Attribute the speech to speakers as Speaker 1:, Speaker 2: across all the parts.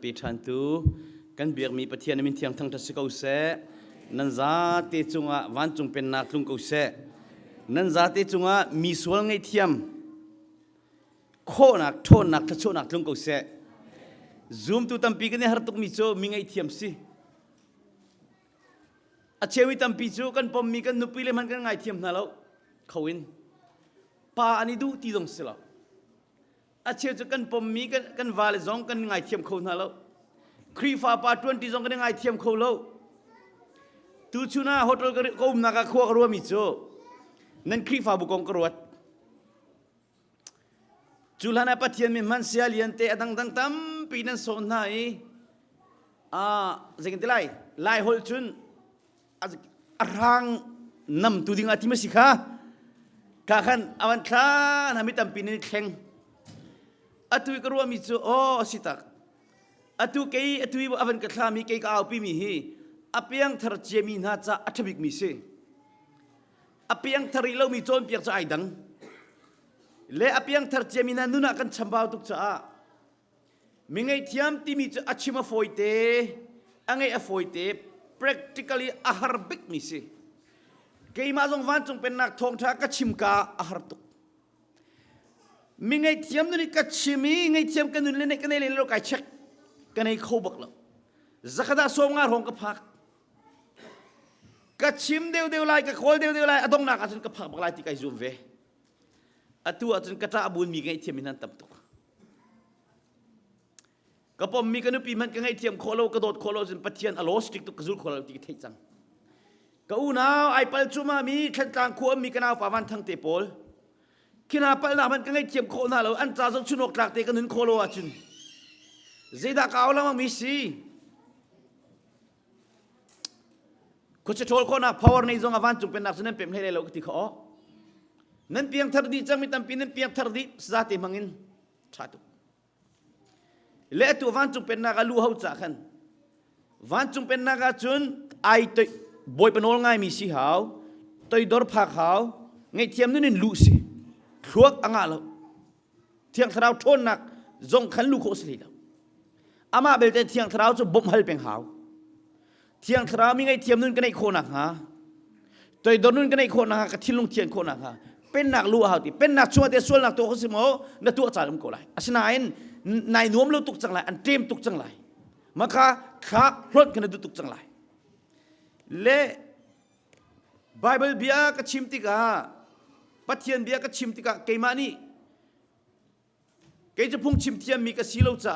Speaker 1: ปีทันตูกันเบียกมีประเทศมินเทียงทั้งทัศกาเสนันซาเตจุงะวันจุงเป็นนักลุงกาเสนันซาเตจุงะมีส่วนไงเทียมโคนักโทนนักทัศนักลุงกาเสซูมตูตั้มปีกันเนี่ยฮาร์ตุกมิโซมีไงเทียมสิอาเชวิตั้มปีโซกันปมมีกันนุปีเลมันกันไงเทียมนั่นแล้วเขาวินป่าอันนี้ดูตีตรงสิละอาเชจะกันปมมีกันวาเลซองกันไงเทียมเขานั่นแล้วครีฟ้าป่า20ซองกันไงเทียมเขาแล้วตูชูน่าโฮเทลก็อุ้มนักขวากรัวมิโซนั่นครีฟ้าบุกองกรัวจุลนาปัทยันมีมันเสียเลียนเตะดังตั้มปีนั้นโซนไหนจะกินที่ไรไล่ฮอลชุนร่างนำตัวดิ่งอาทิตย์สิค่ะข้าขันอวันข้านามิตัมปีนี้แข็งอัตุยกรัวมิโซโอสิตักอัตุเกย์อัตุยอวันข้ามีเกย์ก้าวปีมีฮีอภิยังทรเจมีน่าจะอัฐบิกมิเซอภิยังทริโลมีโจนเปียกจะไอดังและอภิยังทรเจมีน่านุนักกันชัมบาวตุกจ้ามิงไอเทียมที่มีจะอัชิมาฟอยเตอังไงอฟอยเต practically อาหารบิกมิเซเกย์มาจงวันจงเป็นนักทองท้ากัชิมกาอาหารตุกมิงไอเทียมนุนิกัชิมีไงเทียมกันนุนเล่นกันเล่นโลกไอเช็คกันไอเขาบักแล้วจักรดาสมงานหงกับพักกัชิมเดียวไล่กับโคลเดียวไล่อดงนักอาจจะกับพักบักไล่ที่ไกซูมเวอตัวอาจจะกระตาบุญมีไงเทียมมินันตับตุกกับผมมีกันนุปีมันกันไงเทียมโคโลกระโดดโคโลจนปัทยันอโลสติกตุกกระซุลโคโลที่เที่ยงก็อูน่าไอเปิลจูมามีขันจางขวมมีกันเอาป่าวันทั้งเตปอลขินาเปิลน่ะมันกันไงเทียมโคน่าเราอันจ่าจงชุนอกจากเตกันนุนโคโลอาจุนเจดากาวแล้วมันมีสิก็จะโทรคนอ่ะ power ในจงอวันจุเป็นนักสนับเป็นให้เราก็ที่เขานั่นเพียงทาร์ดีจังไม่ตั้มปีนั่นเพียงทาร์ดีสาธิมังอินชาตุและตัววันจุเป็นนักลู่เขาจากกันวันจุเป็นนักจุนไอตัวบอยเป็นโอลง่ายมีสิหาวตัวดอร์พักหาวไงเทียมนั่นลู่สิขวกอ่างเราเทียงเราทนนักจงขันลู่โคสลีแล้วอามาเบลเตเทียงเราจะบ่มฮัลเป็นหาวเทียงทรามีไงเทียมนุ่นกันไอโคนักฮะตัวดนุ่นกันไอโคนักกับที่ลุงเทียนโคนักฮะเป็นนักลู่หาวที่เป็นนักชัวเตส่วนนักตัวเขาสิโมนักตัวจ่ายลำโกไลอาชนายนายนุ่มลู่ตุกจังไรอันเตรียมตุกจังไรมาค่ะข้าพลดกันดูตุกจังไรเล่ไบเบิลเบียกับชิมติกาปัทยันเบียกับชิมติกาเกมานีเกจะพุ่งชิมเทียมมีกับสิโลจ้า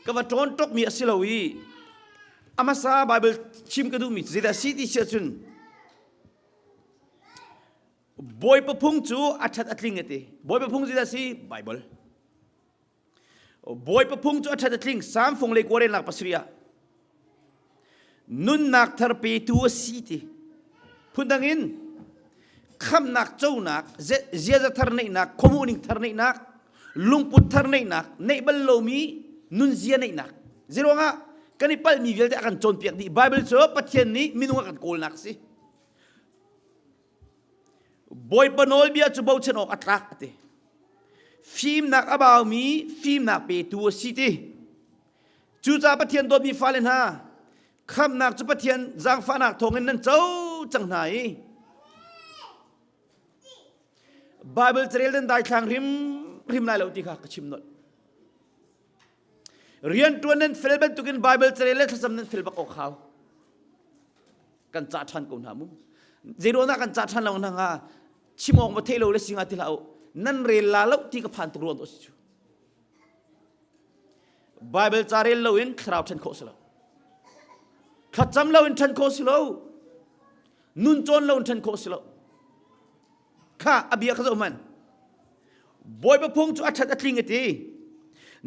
Speaker 1: กับว่าโจนตกมีสิโลวีอามาซาไบเบิลชิมกระดูมิเจดาซีติเชจุนบอยประพุงจูอัจฉริยะเตบอยประพุงเจดาซีไบเบิลบอยประพุงจูอัจฉริยะสามฟงเลกวเรนนักปัสริยานุนนักทาร์เปตัวซีติพูดดังอินคำนักเจ้านักเจียจะทาร์เนนักคอมมูนิทาร์เนนักลุงพุทธาร์เนนักในบัลโลมีนุนเจียเนนักเจรวงะกันนี่พัลมีเวลแต่อาการโจนเปียกดีไบเบิลโซ่ปัจจัยนี้มีนุ่งกันโกลนักสิบอยปนอลเบียจูบาวชนอกอัตลักษณ์ฟิล์มนักอบาวมีฟิล์มนักเปตัวสิทีจูจ่าปัจจัยโดนมีฟาเลนฮาคำนักจูปัจจัยจางฟ้านักทองเงินนั้นเจ้าจังไหนไบเบิลเจริญได้ทางริมนายเหล่าที่ข้าชิมนดเรียนตัวนั้นฟิลเป็นตุกินไบเบิลเจริญและทศนั้นฟิลบักออกเขากันจัดทันกุนหามุเจโรนักกันจัดทันเราหนังอ่ะชิมองมาเทโลและสิงห์ที่เรานั่นเรียนลาแล้วที่กับพันตุรวนตัวสิจูไบเบิลจารีเราอินคราวทันโคสเราขัดจำเราอินทันโคสเรานุนโจนเราอินทันโคสเราข้าอเบียข้าจะมันบอยประพงจูอัจฉริยะตี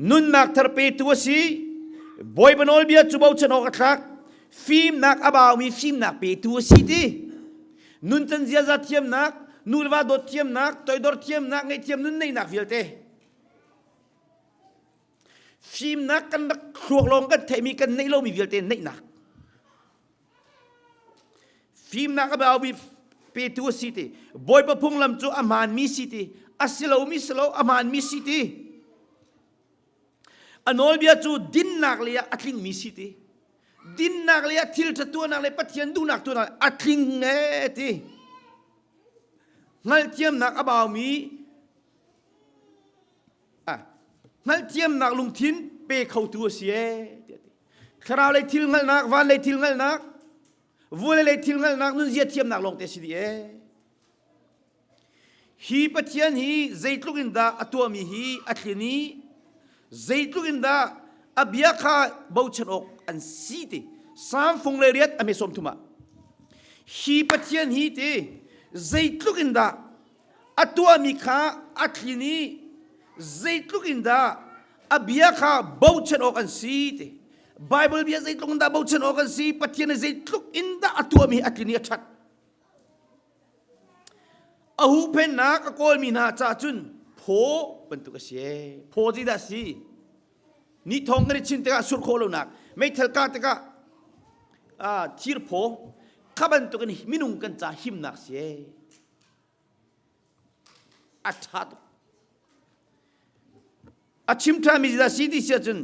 Speaker 1: นุนนักทาร์เปตัวสีบอยเป็นอลเบียจูบาวชนอกทักฟิล์มนักอบาวมีฟิล์มนักเปตัวสีตีนุนจันเจียจัดเทียมนักนูลวาดเทียมนักตัวดอร์เทียมนักไงเทียมนุนในนักวิลเตฟิล์มนักกันนักครัวลงกันเทมีกันในโลมีวิลเตในนักฟิล์มนักอบาวมีเปตัวสีตีบอยประพงลำจูอามานมีสีตีอัสโลมีสโลอามานมีสีตี อันอลเบียจูดินนักเลียอัดลิงมีสิทีดินนักเลียทิลจะตัวนักเลียปัทยันดูนักตัวนักอัดลิงเอทีงั้นเทียมนักบ่าวมีงั้นเทียมนักลุงทินเปเข้าตัวเสียคราวเลยทิลงั้นนักวันเลยทิลงั้นนักวัวเลยทิลงั้นนักนุ่นเสียเทียมนักลงเตสิดีฮีปัทยันฮีใจลุกินดาตัวมีฮีอัดลินีใจลุกินดาอับยาคาบ่าวชนอกอันสีติสามฟงเลเรียดอเมซอมทุมาฮีปัทยันฮีติใจลุกินดาตัวมีข้าอัดลินีใจลุกินดาอับยาคาบ่าวชนอกอันสีติไบเบิลเบียใจลุกินดาบ่าวชนอกอันสีปัทยันใจลุกินดาตัวมีอัดลินีชัดอาหูเพนนักอโกลมีนาจ่าจุนโผเป็นตุกเสียโผจีดาสีนี่ทองกันชินเตกะสุรโคลนักไม่เทลกาเตกะชีร์โผข้าบันตุกันมินุงกันจ่าหิมนักเสียอัฐาตุอาชิมทามิดาสีดิเสียจุน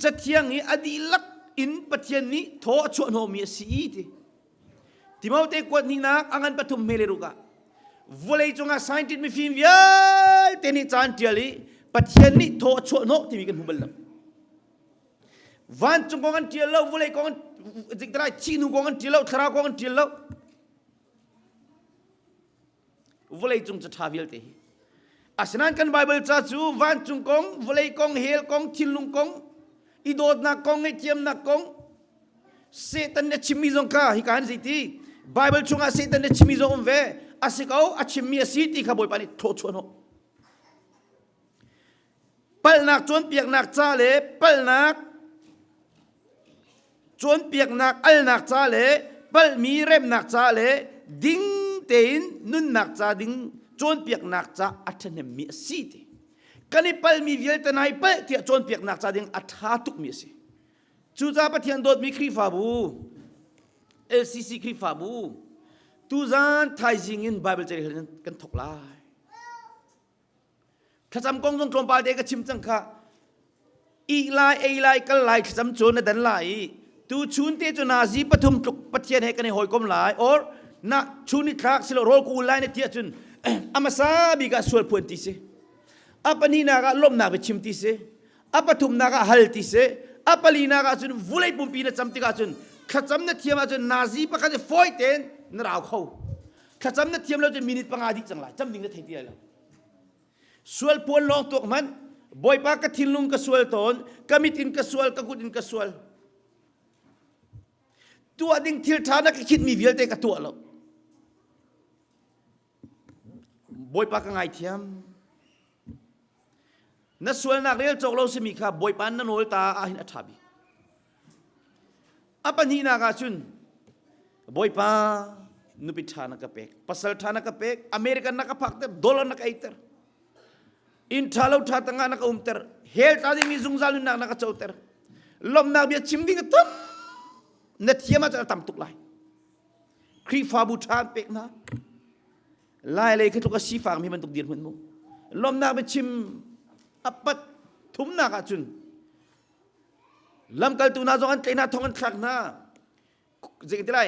Speaker 1: จัดเที่ยงนี้อดีลักอินปะเทียนนี้โถชวนโฮมีสีที่มาเตกวดนี่นักอังันปฐุมเมเลรุกะVolei chunga scientist mi film ya teni chan tiali pathian ni tho chho no ti mi kan hubal lam van chung kongan tialo volei kongan jiktra chinu kongan tialo thlarau kongan tialo volei chung cha thavial te asnan kan bible cha chu van chung kong volei kong hel kong thilung kong idod na kong ngai tiam na kong Satan ne chimi zong ka hi kan ziti bible chunga Satan ne chimi zong ve asikau achimia city khaboi pani thochono palnak chon piak nak cha le palnak chon piak nak al nak cha le pal mi rem nak cha le ding tein nun nak cha ding chon piak nak cha athane mi city kani pal mi vial tanai pal ti chon piak nak cha ding atha tuk mi si chu cha pathian dot mi khri fa bu LCC khri fa bu tu zan thai jing in Bible cheri kan thok lai khacham kong jong klom pa de ka chim chang kha i lai kal lai khacham chon na dan lai tu chun te chu na ji pathum tuk pathian he kan hoi kom lai or na chuni thak silo rol ku lai ne tia chun amasa bi ga sual pun ti se apani na ga lom na be chim ti se apathum na ga hal ti se apali na ga chun vulai pum pi na cham ti ga chun khacham na thiam a chun na ji pa ka je foi tenนราวเขาข้าจำนัดเทียมเราจะมินิปังอาดิจังไรจำดิ่งนัดเทียแล้วส่วนพวนลองตัวมันบ่อยปากกระทินลุงกระสวลตนกระมิตินกระสวลกระกุดินกระสวลตัวดิ่งทิลทานักคิดมีเวียลเตกตัวเราบ่อยปากกันไงเทียมนัดสวลนักเรียนจกเราสมิค่ะบ่อยปานนันโอลตาอาหินอัฐาบีอปันฮีนากาชุนบ่อยปานุปิธานักเป็กปัสสาวะนักเป็กอเมริกันนักพักเตอร์ดอลลาร์นักไอเตอร์อินทาลูท่าตั้งนักอุ้มเตอร์เฮลตาดิมิซุงซาลุนนักเจ้าเตอร์ลมนักเบียชิมดิ้งตั้มเนทียมาจะตั้มตุกไลครีฟาบูชานเป็กนะไล่เลยคือตุกสีฟางมีมันตุกเดียนเหมือนมุลมนักเบียชิมอัปปัดทุ่มนักจุนลำกัลตูน่าจงอันเตน่าทองอันคลักนะจะกินอะไร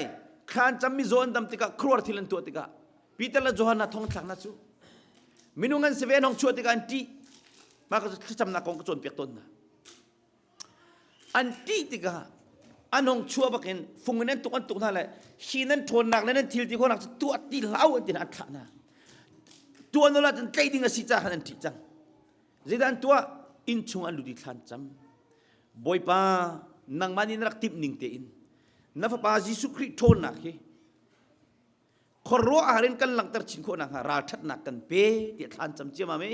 Speaker 1: ขานจำมีโซนดำติกาครัวที่ลันตัวติกาปีเตอร์ละโจฮันนาทองคลังนัดซูมินุงันเซเวนของชัวติกาอันตีมาก็จำนักของกระโจนเปียกต้นนะอันตีติกาอันของชัวบักเห็นฟงเงินตุกอันตุกนั่นแหละชีนั้นทนหนักแล้วนั้นทิลที่คนหนักตัวตีเล้าอันตีนัดขานะตัวนั่นละจนใจดิ่งสิจ้าขนาดที่จังจีดันตัวอินชงอันลุดิทันจำบ่อยป้านังมันนี่นักติบหนึ่งเตอินนับปาจิสุคริโทนักเฮคนรัวอาหารกันหลังตัดชินคนนักราชัดนักกันเป้เดี๋ยวทานจำเจียมาไหม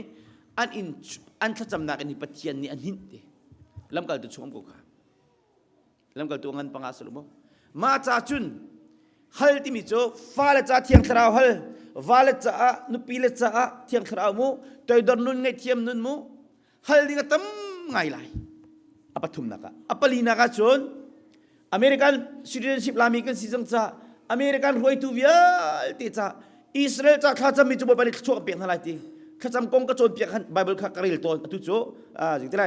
Speaker 1: อันถ้าจำนักอันนี้ปฏิญาณนี่อันหินเดลำกัลตัวช่วงกูค่ะลำกัลตัวเงินปังอาสลุมมาจ่าจุนฮัลที่มิโจฟ้าเลจ่าเทียงคราวฮัลฟ้าเลจ่านุปีเลจ่าเทียงคราวมูตัวดอนนุนไงเทียมนุนมูฮัลที่ก็ตั้มไงไลอปัทุมนักอปลีนักจุนอเมริกันซิติเซนชิพลามีกันสิจังจ้าอเมริกันรวยทูวิลติจ้าอิสราเอลจ้าข้าจำมีจุดบริช่วงเปลี่ยนอะไรทีข้าจำกงกระโจนเปียกไบเบิลข้ากระเริลตัวตุโจจิตไร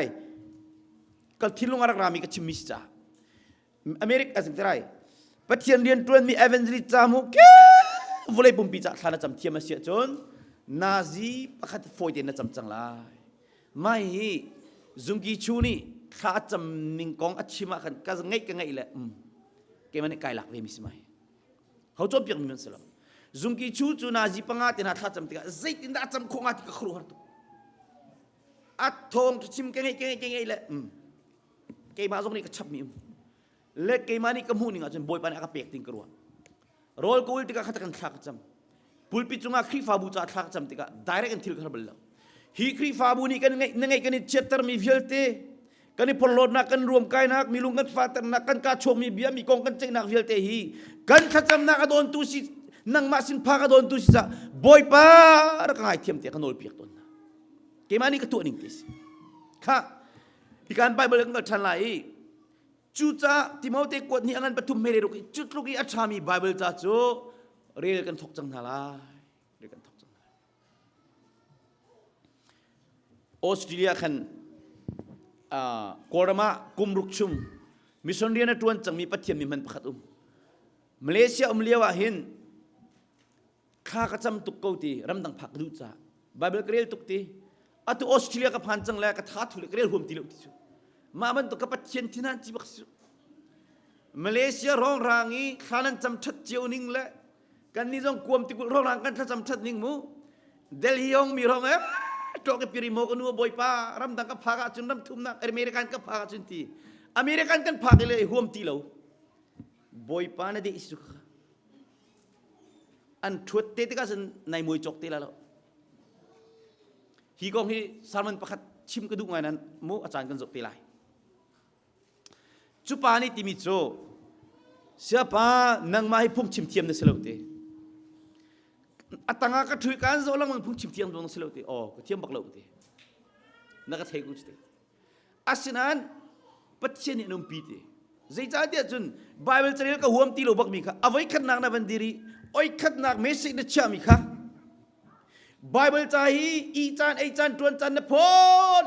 Speaker 1: ก็ทิ้งลงอารักรามีก็ชิมิสจ้าอเมริกาสิ่งที่ไรประเทศเรียนตัวมีเอเวนซ์ลิจามุกวอลเลย์ปุ่มปีจ้าท่านจำเทียมมาเสียจนนาซีประคัดโฟยเดนจำจังไรไม่ซุงกีชูนี่ข้าจำมิงกองอัชชิมากันก็จะง่ายกันง่ายเลยเกมันไกลหลักเวมิสมัยเขาจบยังมีมันสลับซุงกีชูจูนาซีปังอาตินาท่าจำติกาใจตินดาจำคงอาติกครูหัตุอัดทองชิมกันง่ายเลยเกมาตรงนี้ก็ชับมีเล็กเกมานี่ก็มูนี่งาจนบอยปานอากาเปียกติงกรัวโรลกูลติกาขัดกันทักจำปุลปิจุงาครีฟาบูจ่าทักจำติกาไดเรกกันทิลกันเบลล์ฮีครีฟาบูนี่กันง่ายกันนี่เจตร์มีเวลเตกันนี่พลโลนักกันรวมกายนักมีลุงกันฟาตนักกันกาชงมีเบียมีกองกันเจนักเวลเตฮีกันขัดจำนักโดนตุสินังมาสินพากโดนตุสิจ้าบอยปารักง่ายเทียมเตะกันโนลเปียกต้นเกมานี่ก็ตัวนิ่งติสค่ะที่การไปเบลล์กันทันไหลจุดจ้าที่มาเตะกวดนี่อันนั้นปฐุมเมรุกจุดลูกี้อัชามีไบเบิลจ้าจูเรียกกันทกจังทลายเรียกกันทกจังออสเตรเลียคันกอร์มากุมรุกชุมมิชชันเรียนตวนจังมีปัจเจียมีมันประคัดมาเลเซียเลียวเห็นข้ากระจำตุกเกาตีรำดังผักดูจ้าไบเบิลเกลียตุกตีอัตุออสเตรเลียกับพันจังแลกระท้าทุเรศเกลียรวมตีลุกที่สุดมาบันตุกกับปัจเจียนที่นั่นจีบักสุมาเลเซียร้องรางนี้ข้านั้นจำชัดเจียวนิ่งและกันนี่ต้องกวมติกุร้องรางกันถ้าจำชัดนิ่งมูเดลียงมีร้องโจกพิริโมกันนัวบอยป้ารำดังกับพากาจุนรำทุ่มนักอเมริกันกับพากาจุนตีอเมริกันกันพากเลยห่วมตีเราบอยป้าเนี่ยได้อิสุขอันทวดเตติกาสันในมวยจกตีแล้วฮีกองฮีสารมันประคัดชิมกระดูกไงนั้นมูอาจารย์กันจกตีไลจุปานี่ติมิโซเสียป้านังมาให้พุ่งชิมเทียมในสโลตีอัตงากระถุยการโซลังมันพุ่งชิมเทียมตรงสโลตีอ๋อกระเทียมบักโลตีนักเทกุสตีอาศินันปัจเจนี่นุ่มปีตีใจจ้าเดียจุนไบเบิลจะเรียกกับหัวมตีโลบักมีค่ะเอาไว้ขัดนักนาบันดีรีโอ้ยขัดนักเมสซิเดชามีค่ะไบเบิลใจอีจานไอจานตวนจานนพอ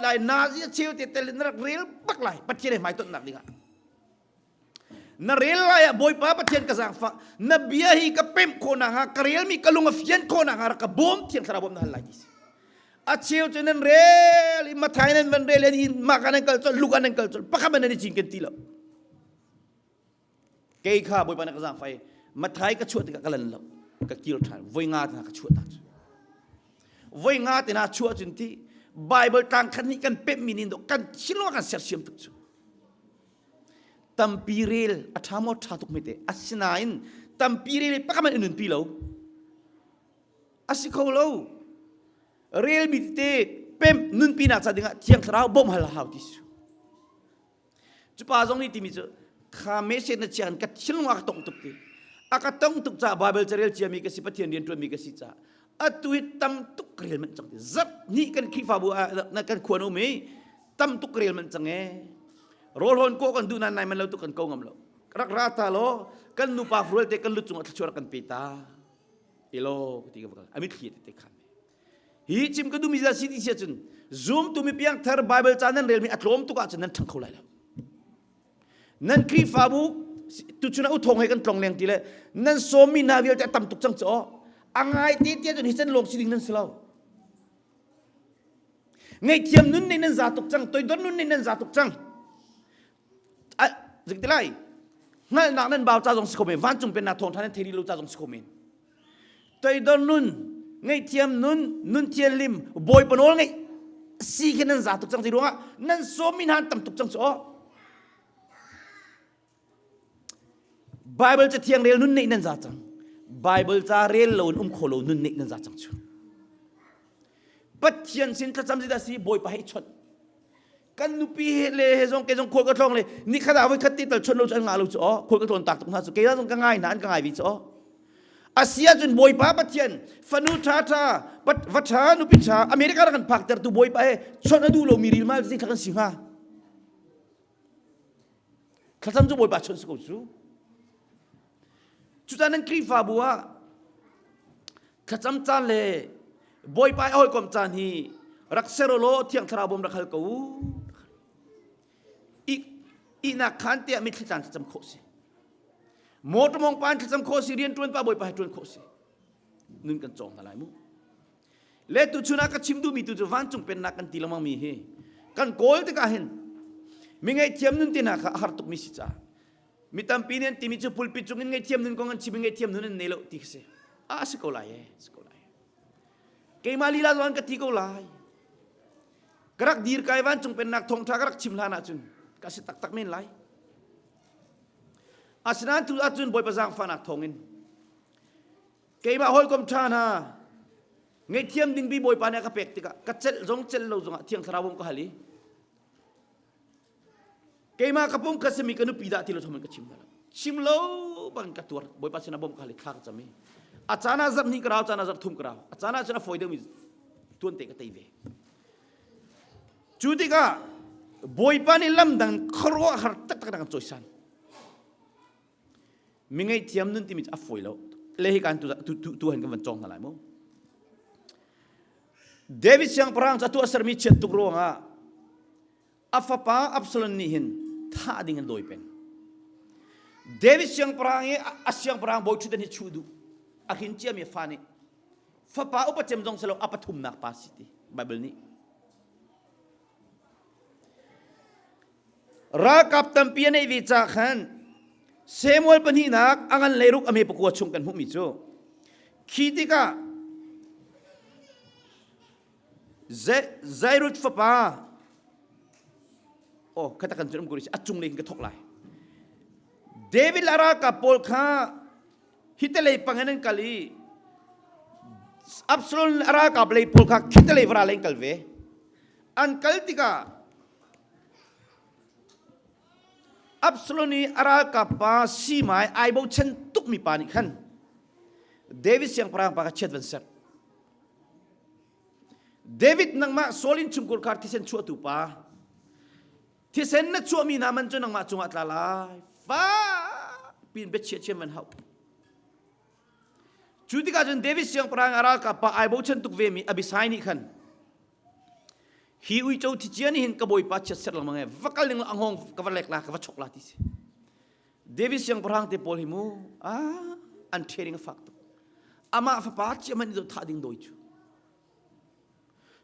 Speaker 1: ลายนาซีเชียวเตเตลนักเรียลบักไหลปัจเจนี่หมายต้นนักดีค่ะนาเรลลายบอยป้าประเทศกษัตริย์นบีฮีกับเป็มโคนังฮะกเรียลมีกลุงฟิยันโคนังฮะรักบอมเทียนสระบอมนั่นลายดิอาเชียวจนันเรลมาไทยนั้นวันเรลนี่มากันนั่นกัลจลูกนั่นกัลจปักขมันนั่นจริงกันทีละเกย์ข้าบอยป้านักกษัตริย์ไฟมาไทยก็ชั่วติกะกันแล้วก็กิโลทานวยงาตินะก็ชั่วตัดวยงาตินะชั่วจนที่ไบเบิลต่างกันนี่กันเป็มมินินดกันชิลวกันเสียเสียมตุกตัมปีเรลอัฐามอชาตุกเมเตอัศนัยน์ตัมปีเรลปักมันอื่นปีเลวอัศเขาเลวเรลมิเตเป็มนุนปีนักจัดงานเทียงคราวบ่มฮัลฮาวติสุจุดป้าจงนี่ที่มิจข้าเมสเซนเชียนกัดชิลวงอักตงตุกตีอักตงตุกจ้าบาเบลเจเรลเชียมีกสิปะเทียนเรียนตัวมีกสิจ้าอัตุยตัมตุกเรลมันจังซับนี่กันคีฟาบัวนักกันขวานโอเมตัมตุกเรลมันจังโรลฮอนโกกันดูนันนายมันเราตุกันโกงมเรารักราตาโลกันนูปาฟรูเอลเตกันลุจุงอัตชัวร์กันปีตาอีโลติกบักอามิดขีดเตขันฮีจิมกันดูมิซาซิติเสียจุนซูมตุมีเพียงเทอร์ไบเบิลจานันเรลมีอัตโลมตุกอาจจะนั่นทั้งเขาเลยแล้วนั่นครีฟาบุตุจุนอุทงให้กันตรงแรงทีเลยนั่นโซมินาวิลจะตำตุกจังจ้ออังไงตีเตี้ยจนฮิเซนลงสิดิ่งนั่นสลาวไงเทียมนุ่นในนั่นซาตุกจังตัวดอนนุ่นในนั่นซาตุกจังจึงที่ไรงั้นนักนั้นบ่าวจ้าจงสกุเมนวันจงเป็นนาทงท่านเทรีลูจ้าจงสกุเมนตัวดอนนุ่นไงเทียมนุ่นเทียนลิมบอยปนโอลไงซีกันนั่นซาตุกจังที่รู้ว่านั่นโซมินหันตำตุกจังจ้อไบเบิลจะเทียงเรียลนุ่นในนั่นซาจังไบเบิลจะเรียลโลนโคโลนุ่นในนั่นซาจังชูปัจเจียนสินทัศน์สิดาสีบอยไปให้ชนกันนุปีเลยเฮซงเกซงคนกระทงเลยนี่ขนาดว่าคัดติดแต่ชนเราจะงาเราจ้อคนกระทงตักตรงนั้นสุเกยต้องง่ายนานง่ายวิจ้ออาเซียจนบอยป้าปัจเจียนฟนุชาวัชานุปิชาอเมริกากันพักแต่ตัวบอยไปชนดูโลมีริลมาสิขันสิงหาขันซ้ำจูบอยป้าชนสกุลจูจุดนั้นครีฟาบัวขันซ้ำจานเลยบอยไปเอาความจานฮีรักเซโรโลเที่ยงทราบมรักฮัลกูอี ina khan te mi thlan cham kho si mot mong pan cham kho si rian tuan pa boi pa tuan kho si nun kan chong lai mu le tu chuna ka chimdu mi tu van chung pen na kan tilamang mi he kan kol te ka hen mi ngai thiam nun tina kha har tuk mi si cha mi tam pinen ti mi chu pulpit chung ngai thiam nun ko ngan chim ngai thiam nun ne lo ti se a se ko lai ke mali la wan ka ti ko lai karak dir kai wan chung pen nak thong tha karak chim la na chun ka se tak tak men lai asnan tu achun boy pazang fanak thongin ke ma hoi kom than ha ngai thiam ding bi boy pa na ka pek tika ka chel jong chel lo jong thiang tharawom ka hali ke ma ka pum ka se mi ka nu pi da ti lo thom ka chim lo ban ka tur boy pa sina bom ka hali thak chami achana zap ni kraw chana zap thum kraw achana chana foi de mi tuan te ka tei ve chuti ka boy pa ni lam dang khro har tak tak dang choisan mi ngai thiam nun ti mi a foi lo le hi kan tu han ka van chong lai mo David siang perang satu asar mi chet tuk ro nga afapa Absalom ni hin tha ding an doi pen David siang perang e asyang perang boy chudan hi chudu akin chia mi fani fapa upa chem jong selo apathum nak pasiti Bible ni ra kap tam pian ei vi cha khan Samuel pani nak angan leiruk ame pakua chung kan humi chu khitika Zairut fapa oh katakan jerum kuris achung le ka thok lai David lara ka pol kha hitele panganan kali Absalom ara ka play pol kha hitele vra leng kalve an kaltika Absalom ni ara ka pa si mai ai bo chen tuk mi pani khan David siang perang pa ka chet van sat David nang ma solin chungkur kar tisen chua tu pa tisen na chua mi naman chu nang ma chunga tlalai fa pin bet che che man hau chuti ka jon David siang perang ara ka pa ai bo chen tuk ve mi abisai ni khan hi ui chau ti chian hin ka boi pa chet ser lang mangai vakal ning anghong ka valek la ka va chok la ti se David siang perang te pol himu an thering fak ama fa pa che man do tha ding doi chu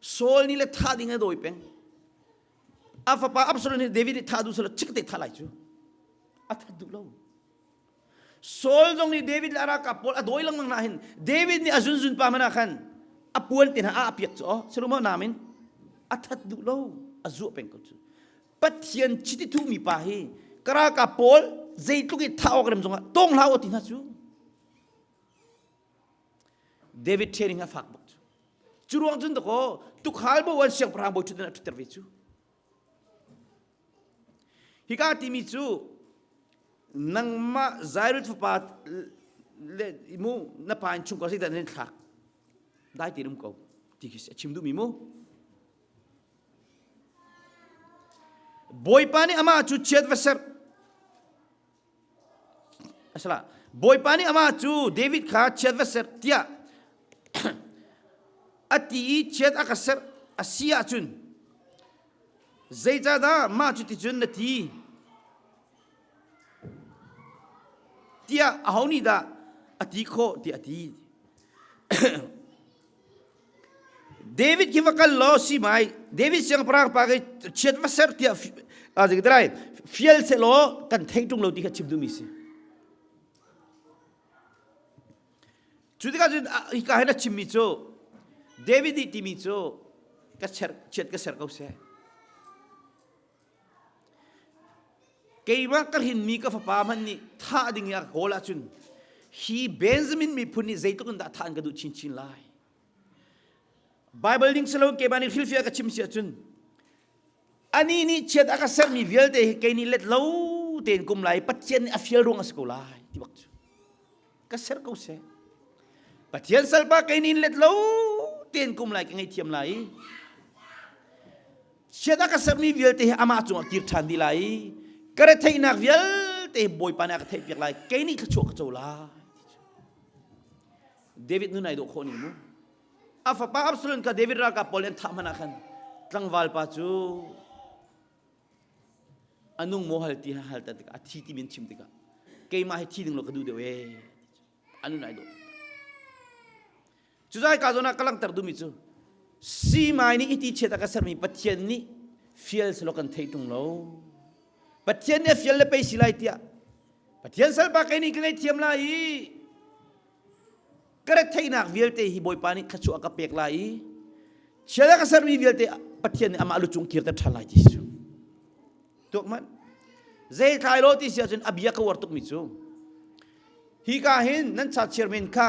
Speaker 1: Sol ni le tha ding doi peng afa pa Absalom ni David tha du selo chik te thalai chu atha du lo Sol jong ni David lara ka pol adoi lang na hin David ni azun zun pa mana khan apuan tin ha apiak chu selo mo namin atha du lo azu peng ko chu pathian chiti thu mi pa hi kara ka pol zei tu ki tha ogram jong tong la o tin ha chu David sharing a fak Churuang jun ko tu khal bo wan siang prang bo chu na tu terve chu hika ti mi chu nang ma zairut fa le mu na pan chung ko si dan thak dai ti rum ko ti ki chim du mi mu boy pani ama chu chet vaser asala boy pani ama chu David kha chet vaser tia ati chet akasar asia chun zaida ma chuti chun nati tia ahoni da ati kho ti ati David ki vakal lo si mai David siang prang pa chet vasar tia azigdrai fiel se lo kan theitung lo ti ka chimdu mi se chudi ka ka hena chimmi cho David di timi cho ka chet ka ser kau se keima kar hin mi ka fa pa man ni tha ding ya kola chun hi Benjamin mi phuni zaitun da than ka du chin chin lai Bible ding selo ke bani hilfia ka chim sia chun ani ni chet aka ser mi vial de ke ni let lo ten kum lai patchen a fiel rong as ko lai ti bak ka ser kau se patchen salba ke ni let lo ten kum lai ngai thiam lai cheta ka sarmi vial te ama chung tir than di lai kare thei nak vial te boy pa na ka thei pek lai ke ni khachok chola David nu nai do khoni mu afa pa Absalom ka David ra ka polen tha mana khan tlangwal pa chu อันนุ่งโมหัลตีหัลตัดกะทีที่มินชิมติกะเกยมาให้ทีหนึ่งเราก็ดูเดี๋ยวอันนู้นไหนดูจุดใจกาโจนักกำลังตัดดูมิจูซีไม้นี่อิติเชตากาสมีปัจเจนนี่ฟิลสโลกันเทตุงเราปัจเจนเนี่ยฟิลเลยไปสิไลที่ปัจเจนสัลปะกันนี่ก็เลยเทียมไล่ก็เลยเทนักฟิลเตฮิบอยปานี่ขชัวกับเปียกไล่เชื่อแล้วก็สมีฟิลเตปัจเจนเนี่ยอามาลุจุงคิร์ตทันไล่ที่สุดถูกมั้ยเจ้าทายโรติเสียจนอภิยากวอร์ตุกมิจูฮีกาเห็นนั่นชาเชียร์เมนค่ะ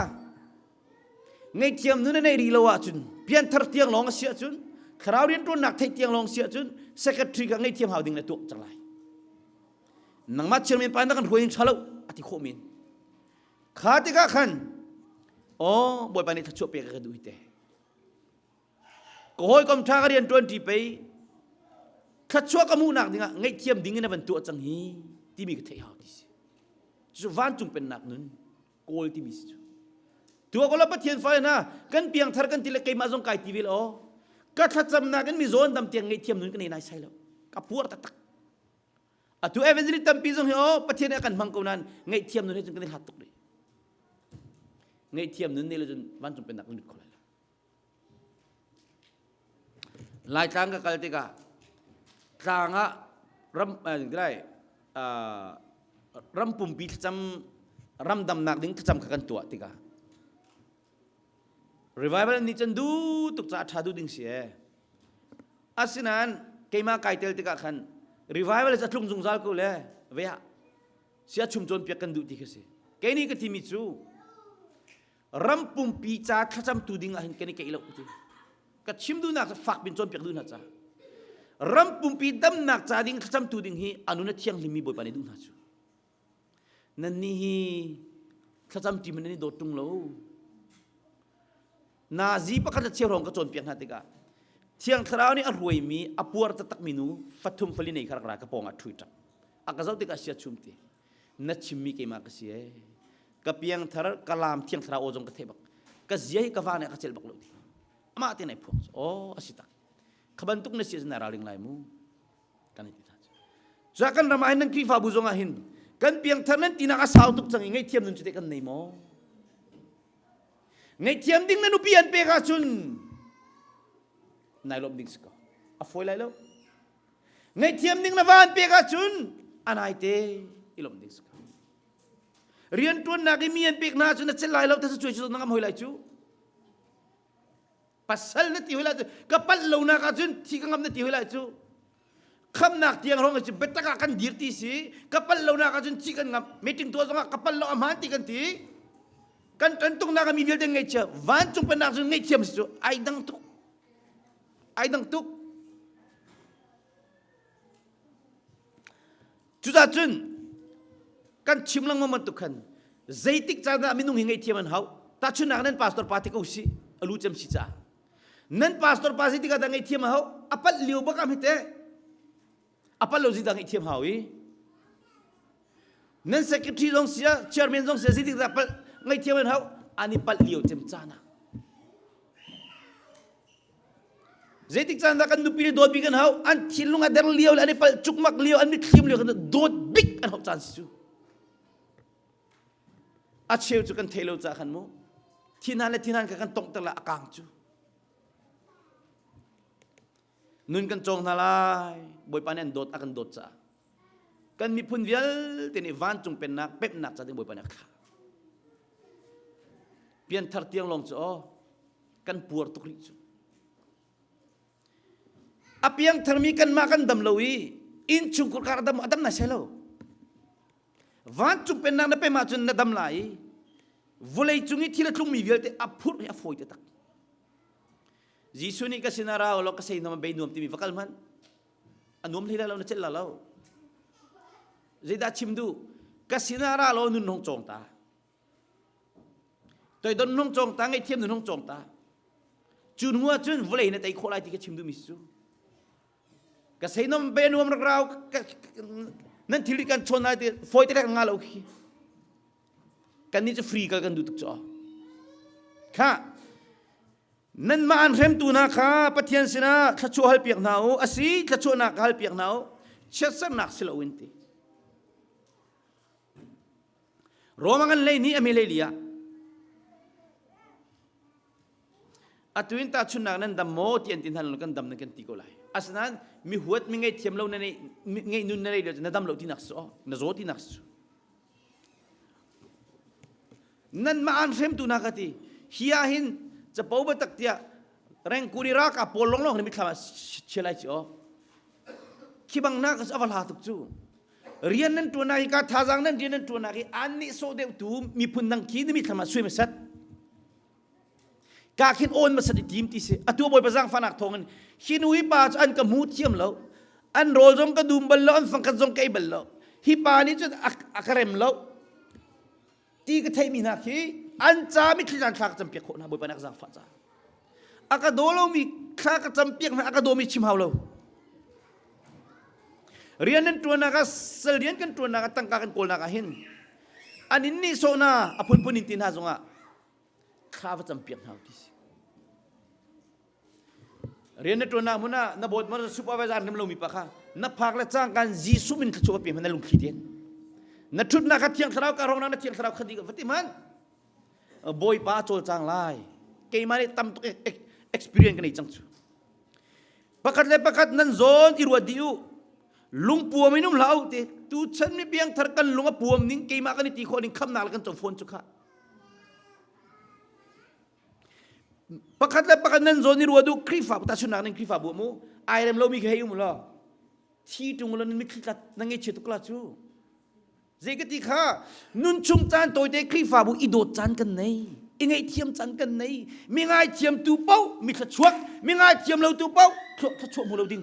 Speaker 1: ไงเทียมนู้นในรีโลวะจุนเพียงทัดเตียงลองเสียจุนคราวเรียนตัวหนักเตียงลองเสียจุนเซคเรตรีก็ไงเทียมหาวดิ่งในตัวจังไรนังมาเชียร์เมนไปนักกันรวยชาลูอธิโคมินข้าติกาขันโอ้บอยปานิทัชชัวเปียกกันดูอิเตก็หอยกำชากเรียน20ไปขัดชัวกมูนักดิ่งไงเทียมดิ่งในบรรทุกจังฮีที่มีกระเทียมดิสิจุดวันจุงเป็นนักนั้นโกลที่มีสิตัวก็รับประเทียนไฟนะกันเปียงทาร์กันที่เล็กมาส่งไก่ทีวีแล้วก็ถ้าจำนักกันมีโซนดำเตียงไงเทียมนั้นกันในนายใช่แล้วกับปวดตักตัวเอเวนจิลิตัมปีส่งเหรอประเทียนกันพังกูนั้นไงเทียมนั้นให้จนกันในหัดตกเลยไงเทียมนั้นนี่เราจนวันจุงเป็นนักนึกคนละลายช้างกับกาลติกาช้างอะรำได้รำปุ่มปีจำรำดำนักดิ้งจำกันตัวติกาrevival นี่จันดูตุกจ่าชาดูดิ้งเสียอาศินันเกมาไก่เตลติกาขัน revival จะทุ่งจงจัลกูเลยเวียเสียชุมชนเปียกันดูติกาเสียเกนี่ก็ที่มิจูรำปุ่มปีจ่าขจำตูดิ้งอาหินเกนี่เกอีโลกติก็ชิมดูนักฝักเป็นจนเปียกดูนักจ่ารำปุ่มปีดำนักจ่าดิ้งขจำตูดิ้งฮีอนุนัทเที่ยงลิมีบ่อยปานดูนักจูนั่นนี่ขจำจีมันนี่โดดตรงโลนาซีปะกันจะเชี่ยวรองกระโจนเปียงหัติกาเที่ยงคราวนี้อรวยมีอปัวร์ตักมินูฟัดทุ่มฟลินในครากระปองอัดถุยจับอากาศติกาเสียชุมตีนัดชิมมีเกมากเสียกับเปียงทาร์กลามเที่ยงคราวโอจงกระเทบักกับเสียกวานเนี่ยกระเชลบักโลดีอามาที่ไหนพงโอ้อาศิตักขบันตุกเนี่ยเสียนาราลิงไลมูกันนี่ท่าจากกันรำไห้นั่งครีฟ้าบุจงอาหินกันเปียงทาร์นั้นตีนักสาวตุกจังไงเทียมนุนจุดกันในโมไงเทียมดิ้งนั้นอุปีอันเปกาจุนนายลบดิ้งสกออฟอยไลโลไงเทียมดิ้งนั้นวานเปกาจุนอันไหนเตอีลบดิ้งสกอเรียนตัวนักมีอันเปกนาจุนนั่นเชลไลโลแต่ช่วยจุดนักมวยไลจูปัสสัลนั่นที่ไลจูกับปัลโลนักจุนที่กังนั่นที่ไลจูคำนักเตียงร้องจุเบตตะกันดีร์ตีสิกับปัลโลนักจุนที่กันงับไม่ถึงตัวสงกับปัลโลอามันที่กันที่kan tentung nak kami biar dengan cia, van cung penak cung ngai ciam situ, ai dang tuk, cuza cun, kan cimlang mementukan, zaitik cara minung hingai ciaman hau, tak cun nak nen pastor pati kau si, alu ciam sica, nen pastor pasti tiga dangai ciam hau, apa liu bakam hite, apa lozi dangai ciam hau i, nen secretary dong sia, chairman dong sia zaitik apaไงเที่ยวมันเขาอันนี้ปัลเลียวเต็มจานะเจติกจานะกันดูปีโดดบิกันเขาอันที่ลุงอันเดรเลียวอันนี้ปัลจุกมักเลียวอันนี้คิมเลียวกันโดดบิ๊กอันเขาจานสิอาเชียวจุกันเทเลวจาขันมูที่นั่นและที่นั่นกันตรงตะละอากางจูนุนกันจงทลายบอยปานันโดดอากันโดดจ้ากันมีพุ่นเวลแต่ในวันจงเป็นนักเป็ดนักจ้าที่บอยปานันขาเปลี่ยนทาร์เตียงลงจ้ากันปวดตุกริจูอาเพียงทาร์มีกันมากันดำเลวีอินจุงกุลการดำน่าใช่แล้ววันจุงเป็นนักนับเป็นมาจุนนัดำไหลวุเลยจุงนี้ที่ละจุงมีเวลแต่อับพุทธอับโฟยตักยิสุนี่ก็สินาราโลก็ใส่นามเบย์นวมที่มีฟักลมันอันนวมที่เราเนี่ยเจริญแล้วจิดาชิมดูก็สินาราโลนุนหงจงตาตัวดนหงจงตาไงเทียมนุนหงจงตาจุนหัวจุนวุเลยเนี่ยแต่อีกคนไรที่ก็ชิมดูมิสูก็ใส่นามเบย์นวมเรานั่นที่ลิกันชนอะไรโฟยแต่ละงานเราขี้กันนี่จะฟรีกันดูตุกจ้าค่ะนั่นมาอันเริ่มตัวนะค่ะปฏิญาณสินะขจวฮัลเปียกหนาวอาศัยขจวนักฮัลเปียกหนาว เชื่อสักนักสิลวินตีโรมังเลยนี่อเมริลียอัตวินตาชุนนักนั้นดำโมที่อันตินทันลกันดำนักกันตีโกไลอาสนั้นมีหัวมีไงเทียมเราในไงนุ่นในเดือดนั่นดำเราที่นักสู้นั่นโจที่นักสู้นั่นมาอันเฟมตุนักตีเฮียหินจะปูบัตักเตียแรงกุริรักกับโพลงนี่มิทำมาเชลัยจ้อคิบังนักก็จะเอาหาตุกจูเรียนนั้นตัวนักการท่าจังนั้นเรียนนั้นตัวนักอันนี้โซเดวตูมีพุ่นดังคีนี่มิทำมาช่วยมาสัตกาขินโอนมาสัตทีมที่เสียตัวบอยประจังฟันักทองขินวิปาอันกับมูเทียมแล้วอันโรจงกระดุมบัลล์อันฟังกันจงไกบัลล์ฮิปานี่จุดอักเรมแล้วตีก็เทมินักฮีอันจามิคิดอันคลากจำเปียกคนนะบอยปนักจังฟ้าจ้าอากาโดเรามีคลากจำเปียกนะอากาโดมีชิมเฮาเราเรียนนั้นตัวนักเสเรียนกันตัวนักตั้งการกันโกลนักเห็นอันนี้นี่โซน่าอภุนนินตินหาจงอ่ะข้าพจำเปียกเฮาที่เรียนนั้นตัวนักมันน่ะบทมันสุภาพจารย์นั่นเรามีปะค่ะนับพักและจ้างการจีสุมินขจรเปียกมันนั่นลุงขีดเดียนนัดชุดนักเที่ยงสาวการร้องนักเที่ยงสาวคดีกับฟัติมันบอยป้าโจลจางไล่เกี่ยมาเนี่ยตั้มตัว experience กันในจังจูประคัดเลยประคัดนั่นโซนอิรวดิวลุงปัวไม่นุ่มเหล่าเตะตูฉันไม่เพียงทาร์กันลุงปัวนิ่งเกี่ยมากันในตีคนนิ่งคำนาลกันจงฟอนจุกะประคัดเลยประคัดนั่นโซนอิรวดิวครีฟ้าแต่ชุนักนั่งครีฟ้าบัวมูไอเรมเรามีแค่ยุ่งมั้งล่ะที่ตรงนั้นไม่คลิกลัดนั่งเฉยตุกลัดจูเจกติข้านุ่นชุมจานตัวเด็กครีฟ้าบุอีโดดจานกันไหนยังไงเทียมจานกันไหนมีไงเทียมตูเป้ามีขชวกมีไงเทียมเราตูเป้าขชวกมูเราดิ้ง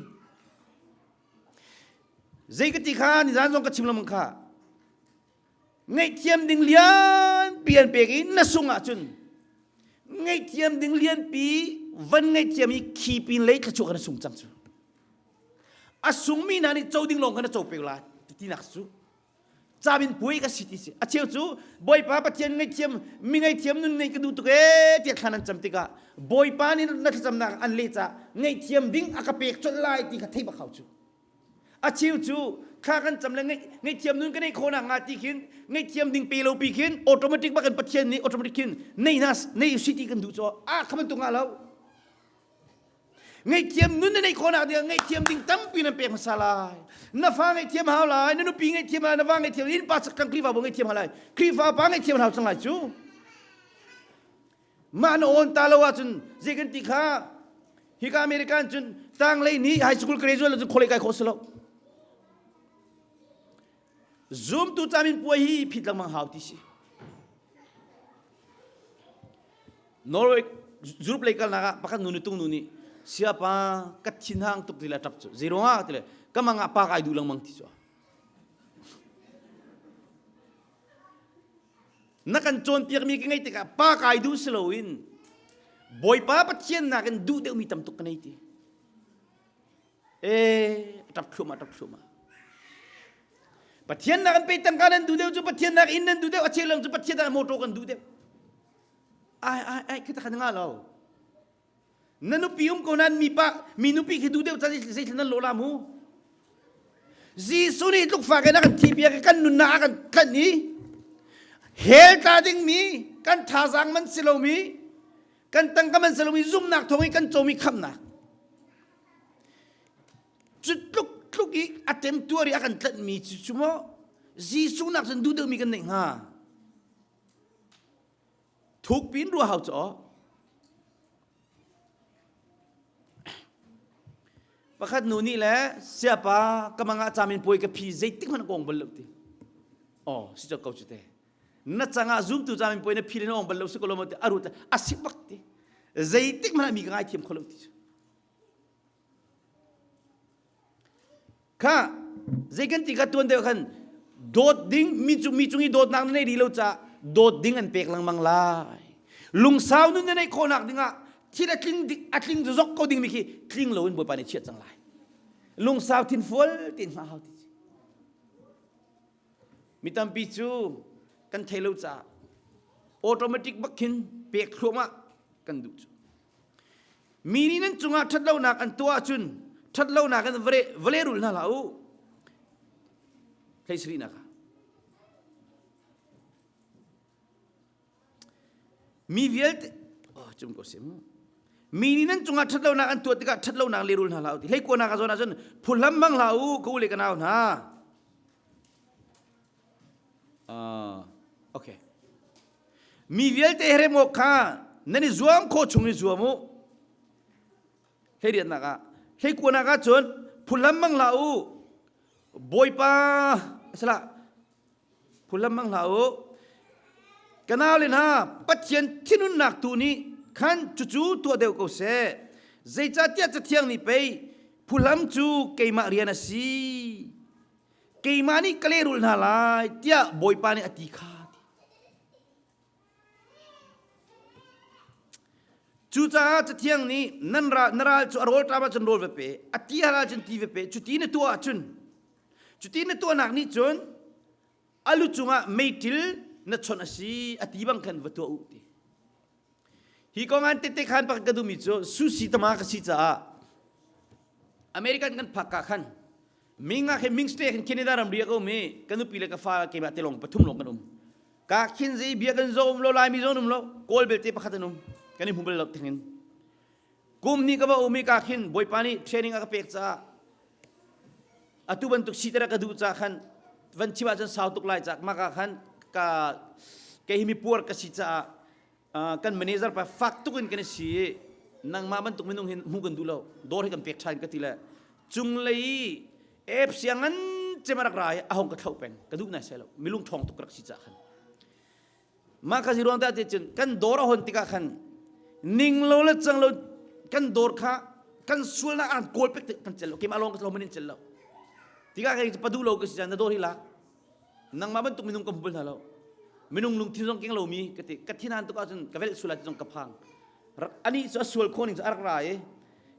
Speaker 1: เจกติข้านี่จานทรงกระชิมละมังข้าไงเทียมดิ้งเลียนเปลี่ยนเปลี่ยนนั่นสุงอาจุนไงเทียมดิ้งเลียนปีวันไงเทียมมีขีปีนเล็กขชวกกันสุงจังจูอาสุงมีนานี่เจ้าดิ้งลงกันเจ้าเปล่าที่นักสู้จาบินป่วยกับสิทธิสิอาเชียวจูบอยป้าปะเทียนไงเทียมมีไงเทียมนุ่นไงกระดูตุกเทียนขันจำติกาบอยป้านี่นักจำนักอันเลจ่าไงเทียมดิ้งอากาเปกจนลายตีขัดเทปเขาจูอาเชียวจูข้ากันจำเลยไงเทียมนุ่นก็ไงโคนังอาตีขินไงเทียมดิ้งเปโลปีขินออโตเมติกบ้านปะเทียนนี่ออโตเมติกขินในนัสในสิทธิกันดูจ้าขมันตุงาแล้วไงเทียมนุ่นในโคนังเดียวไงเทียมดิ้งตั้มปีนั้นเปกมาสลายน้าฟังไงเทียมหาลายนั่นปีไงเทียมน้าฟังไงเทียมอินปัสกันคลีฟ้าบุงไงเทียมหาลายคลีฟ้าปังไงเทียมหาจังไรจูมันโอนตาลว่าจนเจกันติข้าฮิกาอเมริกันจนตั้งเลยนี่ไฮสคูลเกรจูแล้วจนโคเลกายโคสโลซูมตุจามินป่วยฮีผิดลังมังหาวที่สินอร์เวย์จูบเลยกันนะปักนุนิตุงนุนิsiapa kacinhang tuk tila tap tu zero nga tila kamang apa kai dulang mang tiso nakan chon piak mi ngai tika pa kai du slowin boy pa patien na kan du de mi tam tuk kanai ti tap khuma patien na kan pe tang kanan du de ju patien na in nan du de achelang ju patien na moto kan du de ai kita kan ngalaw nanupium ko nan minupi kidu de sa nan lola mo suni luk fa kan kan tipia kan nunna kan ni hel ta ding mi kan thazang man silomi kan tangka man silomi zoom nak thongi kan chomi kham na chutluk kluki atem tuari akan tat mi chumo sunak san du de mi kan nei ha thuk pin ru hau choประคัดนูนี่แหละเสียป้ากำลังอาจารย์เป็นป่วยกับพี่ใจติ๊กมันกองบอลลูกทีอ๋อสิจะเก่าจุดเตะนัดจังอาซูมตัวอาจารย์เป็นป่วยเนี่ยพี่เนี่ยกองบอลลูกสกุลมันอารุตอาศิบักทีใจติ๊กมันมีง่ายเทียมคนลูกทีข้าใจกันติกตัวเดียวกันโดดดิ้งมีจุงอีโดดนักในดีเราจะโดดดิ้งอันเปกลังมังลายลุงสาวนู่นในโคนักดิ้งอ่ะที่ละคลิงจะยกเขาดิ้งมีขี้คลิงเราอินบอยปานเชียจังไรลุงสาวทินฟอลทินมาเอาที่มีตามปีจูกันเทลูจ้าออโตเมติกบักขินเปียกครัวมากันดูจูมีนี่นั่นจุงอาทัดเล่านักอันตัวจุนทัดเล่านักกันเวเลรุลน่าเล่า ให้สรีนะคะมีเวลจุ่มก็เสียมมีนี่นั่นจงอาชัดเล่านักอันตัวติกาชัดเล่านักเลรุลนาลาวที่ให้กวนนักจนนั้นผู้ลำบังลาวกูเลยกันเอานะโอเคมีเวลเตะเรโมค่ะนั่นนี่จวมโคชงนี่จวมูเฮียนนักให้กวนนักจนผู้ลำบังลาวบอยป้าสละผู้ลำบังลาวกันเอาเลยนะปัจจัยที่นุ่นนักตัวนี้ขันจู่ๆตัวเดียวก็เสียใจจัดจะเที่ยงนี่ไปผู้ลำจูเกยมาเรียนสิเกยมานี่กเลรุลนาลายเตี้ยบอยปานี่อติขาดจู่จ้าจะเที่ยงนี่นั่นราจูอารอลตราบจันโรลเวเปอติฮาราจันทีเวเปจุดที่นี่ตัวจุนจุดที่นี่ตัวนักนี่จุนอาลุจุงะไม่ทิลนัดชนสิอติบังคันวัตถุอุติฮีกองอันเตะขันปักกระดุมิโจสุสิตมากสิจ้าอเมริกันกันพักกันมิงอ่ะมิงสเตย์กันแคนาดารำเรียกเอาเมกันนุปีเล็กฟ้าเก็บอัตลงปฐุมลงกันกาคินซีเบียกันโจมโลลายมิโจนุมโลโกลเบลเตปะขัดนุมกันนี่หุ่มเบลล็อกทิ้งกุมนี่ก็ว่าโอเมกาคินบอยปานี่เทรนนิ่งอ่ะเป็กจ้าอัตุบันตุกสิตระกระดูจ้าขันวันชิวาจันสาวตุกไลจากมากขันกาเกฮิมิปัวร์กสิจ้ากันแมเนเจอร์ไปฟักตุกันกันสินังมาบันตุกมินุงเห็นหูกันดูแล้วดอร์ให้กันเปียกชายกันทีละจุงเลยเอฟเสียงันเจมารักรายอาหงกระเท่าเป็นกระดูกนายเสลมิลุงทองตุกรักสิจ้าขันมาคาซิรอนตาเจนกันดอร์หอนติกาขันนิ่งโลละจังโลกันดอร์ข้ากันสวลน่ะอ่านโกลเป็กกันเจลเกมาลองกันเราไม่ได้เจลแล้วติกาใครจะปดูโลกสิจ้านั่นดอร์ฮิลักนังมาบันตุกมินุงกันบุญแล้วมินุงลุงที่ตรงเก่งเรามีกติกที่นั่นตุกอาจจะกเวลสุลาที่ตรงกระพังอันนี้จะสวลคนจะอะไร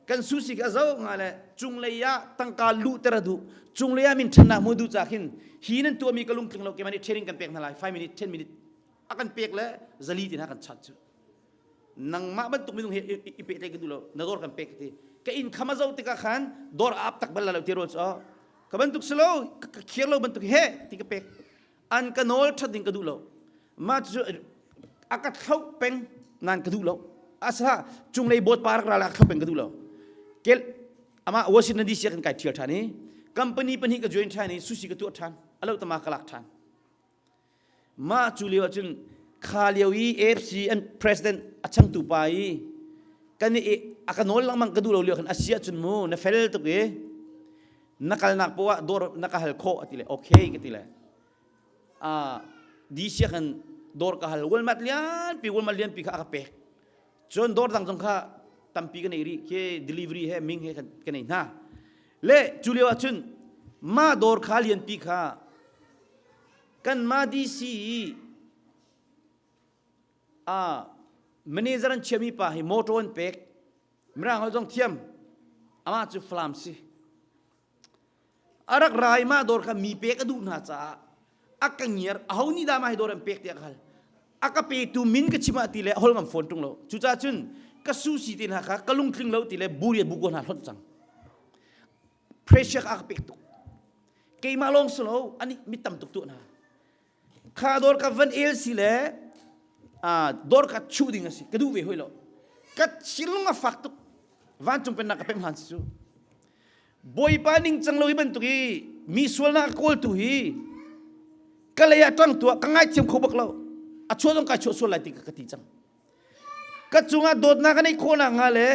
Speaker 1: กันสุสิกาเจ้างาเลยจุงเลยะตั้งการลุตระดูจุงเลยะมินชนะมูดูจากหินฮีนั่นตัวมีกระลุงถึงเราเกี่ยมันเทรนกันเปียกนั่นแหละ5 minutes 10 minutes อากันเปียกแล้วจะลีตินะกันชัดจุนังมาบันตุกมินุงเฮอีเปียกเลยกันดูแล้วนัดดอร์กันเปียกทีก็อินขมาเจ้าติกาขันดอร์อับตักบัลลังที่รถอ๋อก็บันตุกสโลเขียนเราบันตุกเฮติกาเปียกอันกันโนลชัดดิ่งกันดูแล้วมาจุอากาศเข้าเป็นนานกระดูกแล้วอาสาจุงเลยบทปาร์กราลักเข้าเป็นกระดูกแล้วเกลอามาวัชินันดีเสียกันไก่เที่ยวท่านี้คัมปานีปนีก็จอยน์ท่านี้สุสิกตัวท่านอะไรต่อมากลักท่านมาจุเลียวจุนขาเลียวอีเอฟซีอันประธานอาชังตุไปกันนี่อาการโนลลังมังกระดูกเราเลียวกันอาเซียจุนมูนเฟลตุกเอนักนักปัวดอร์นักฮัลโคอติเลยโอเคกันติเลยดีเสียกันดอร์kahal wal matlian pi ka pe jon dor dang jong kha tampi kan iri ke delivery hai ming hai kan nei na le julewa chun ma dor khalian pi kha kan ma di si manager an chemi pa hi moto an pek mrang ho jong thiam ama chu flam si arak rai ma dor kha mi pek adu na cha akangir ahau ni da ma hi dor an pek ti akhal akape tu min ka chima ti le hol ngam phone tung lo chu cha chun ka su si tin ha kha kalung thling lo ti le buri bu gon ha hot chang pressure ak pek tu ke ma long slo ani mitam tuk tu na kha dor ka van el si le dor ka chu ding si ka du ve hoi lo ka silung a fak tu van chung pen na ka pem han su boy pa ning chang lo hi ban tu ki mi swal na kol tu hi kalaya tang tu ka ngai chem khobak lo a chua dong ka chua so lai ti ka ti chang ka chunga dot na ka nei khona nga le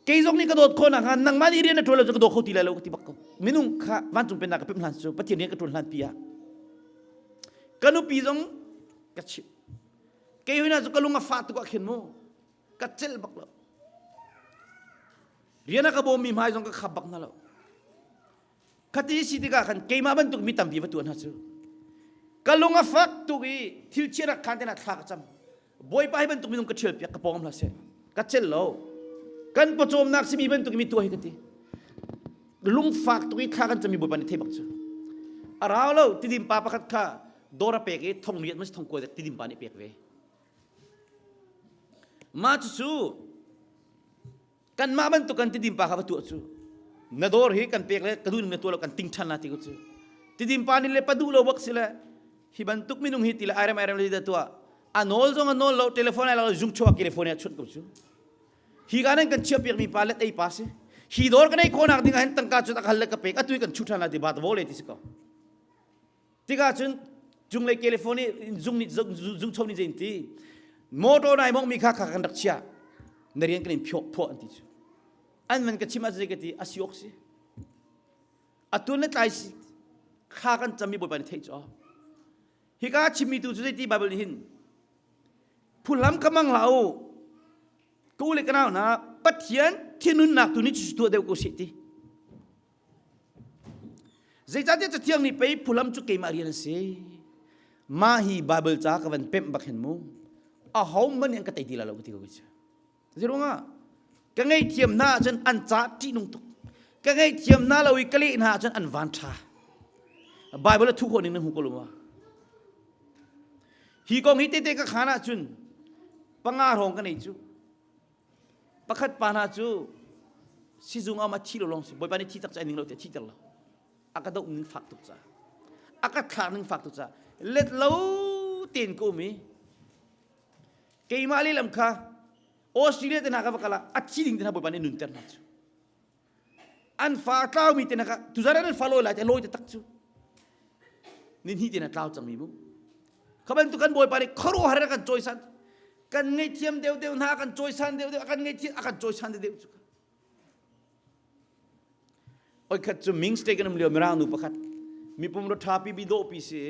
Speaker 1: ke jong ni ka dot khona nga nang mani ri na thole ka do khoti la lo ti bak ko minung kha van chung pen na ka pem han su pathian ni ka tul han pia kanu pi jong ka chi ke hina zu kalunga fa tu ka khen mo ka chel bak lo riana ka bo mi mai jong ka khabak na lo khati si ti ka khan ke ma ban tu mi tam pi wa tu na su kalunga fak tu gi thil chira khantena thak cham boy pai ban tu minung ka thil pya ka pom la se ka chel lo kan po chom nak simi ban tu mi tu hi kati lung fak tu gi kha kan chami boy pan the bak chu araw lo tidim pa pakhat kha dora pe ge thong liat mas thong ko tidim pa ni pek ve ma chu kan ma ban tu kan tidim pa kha tu chu na dor hi kan pek le kadun me tu lo kan ting than na ti ko chu ที่ดิมปานิเลปดูโลบักสิละฮิบันตุกมินุงฮิติละไอรัมเลยเดตัวอันโนลจงอันโนลเราโทรศัพท์เราจุงชัวกิเลโฟนเนี่ยชุดกับชูฮิการนั้นกันเชื่อเปียกมีปาเลตไอปัสฮิดอร์กันไอคนนักดิ้งหันตั้งการจุดอักขลักกับเปกอัตุยกันชุดทันละดีบาตโวเลติสก็ที่การจุงเลยกิเลโฟนี่จุงชมนี่เจนทีโมโตนายมองมีค่ากันดักเชียนเรียนกันพิโพอันติจูอันมันก็ชิมาเจกันที่อาศิโอสิอัตุนเนี่ยตายสิข้ากันจะมีบทบาทในเทจ่อฮิกาชิมีตัวจุดที่บาเบิลหินผู้ล้ำกำลังเรากูเลยกันเอานะปัจเจียนที่นุ่นหนักตัวนี้จุดตัวเดียวกูสิทีเจ้าจะเที่ยงนี้ไปผู้ล้ำจุกเกมาเรียนสิมาฮีบาเบิลจ้ากับวันเป็มบักเห็นมูเขามันยังกระต่ายดีละเราก็ที่กูจะจะรู้ว่ากันไงเทียมหน้าจนอันจ้าที่นุ่งตุกกันไงเทียมหน้าเราอีกเลี้ยหน้าจนอันวันชาไบเบิลทุกคนนึงหูก็รู้ว่าฮีกองฮีเตะก็ขานาจุนปังอาหงกันไอ้จูปักขัดปานาจูสิจุงเอามาที่เราลองสิบ่อยปานี่ที่ตักใจนึงเราแต่ที่ตลอดอากาศต้องนึงฝักตุกจ้าอากาศขานึงฝักตุกจ้าเล็ดเราเตียนกูมีเกี่ยมาลีลำคาออสเตรเลียเต็นากาบักละอัดชีดิงเต็นาบ่อยปานี่นุ่นเต็นมาจูอันฟ้าเต้ามีเต็นากาตุจาระนั้นฟ้าลอยละแต่ลอยแต่ตักจูนี่ที่เต็นากาจังมีบุเขาเป็นตุกันบ่อยปานี่เขารู้หาอะไรกันจอยสันกันไงเทียมเดียวหน้ากันจอยสันเดียวกันไงเทียมกันจอยสันเดียวโอ้ยขัดจะมิงสเต็กันมันเลี้ยวไม่ร่างนูปะขัดมีปุ่มรถทับปีโดปีเสีย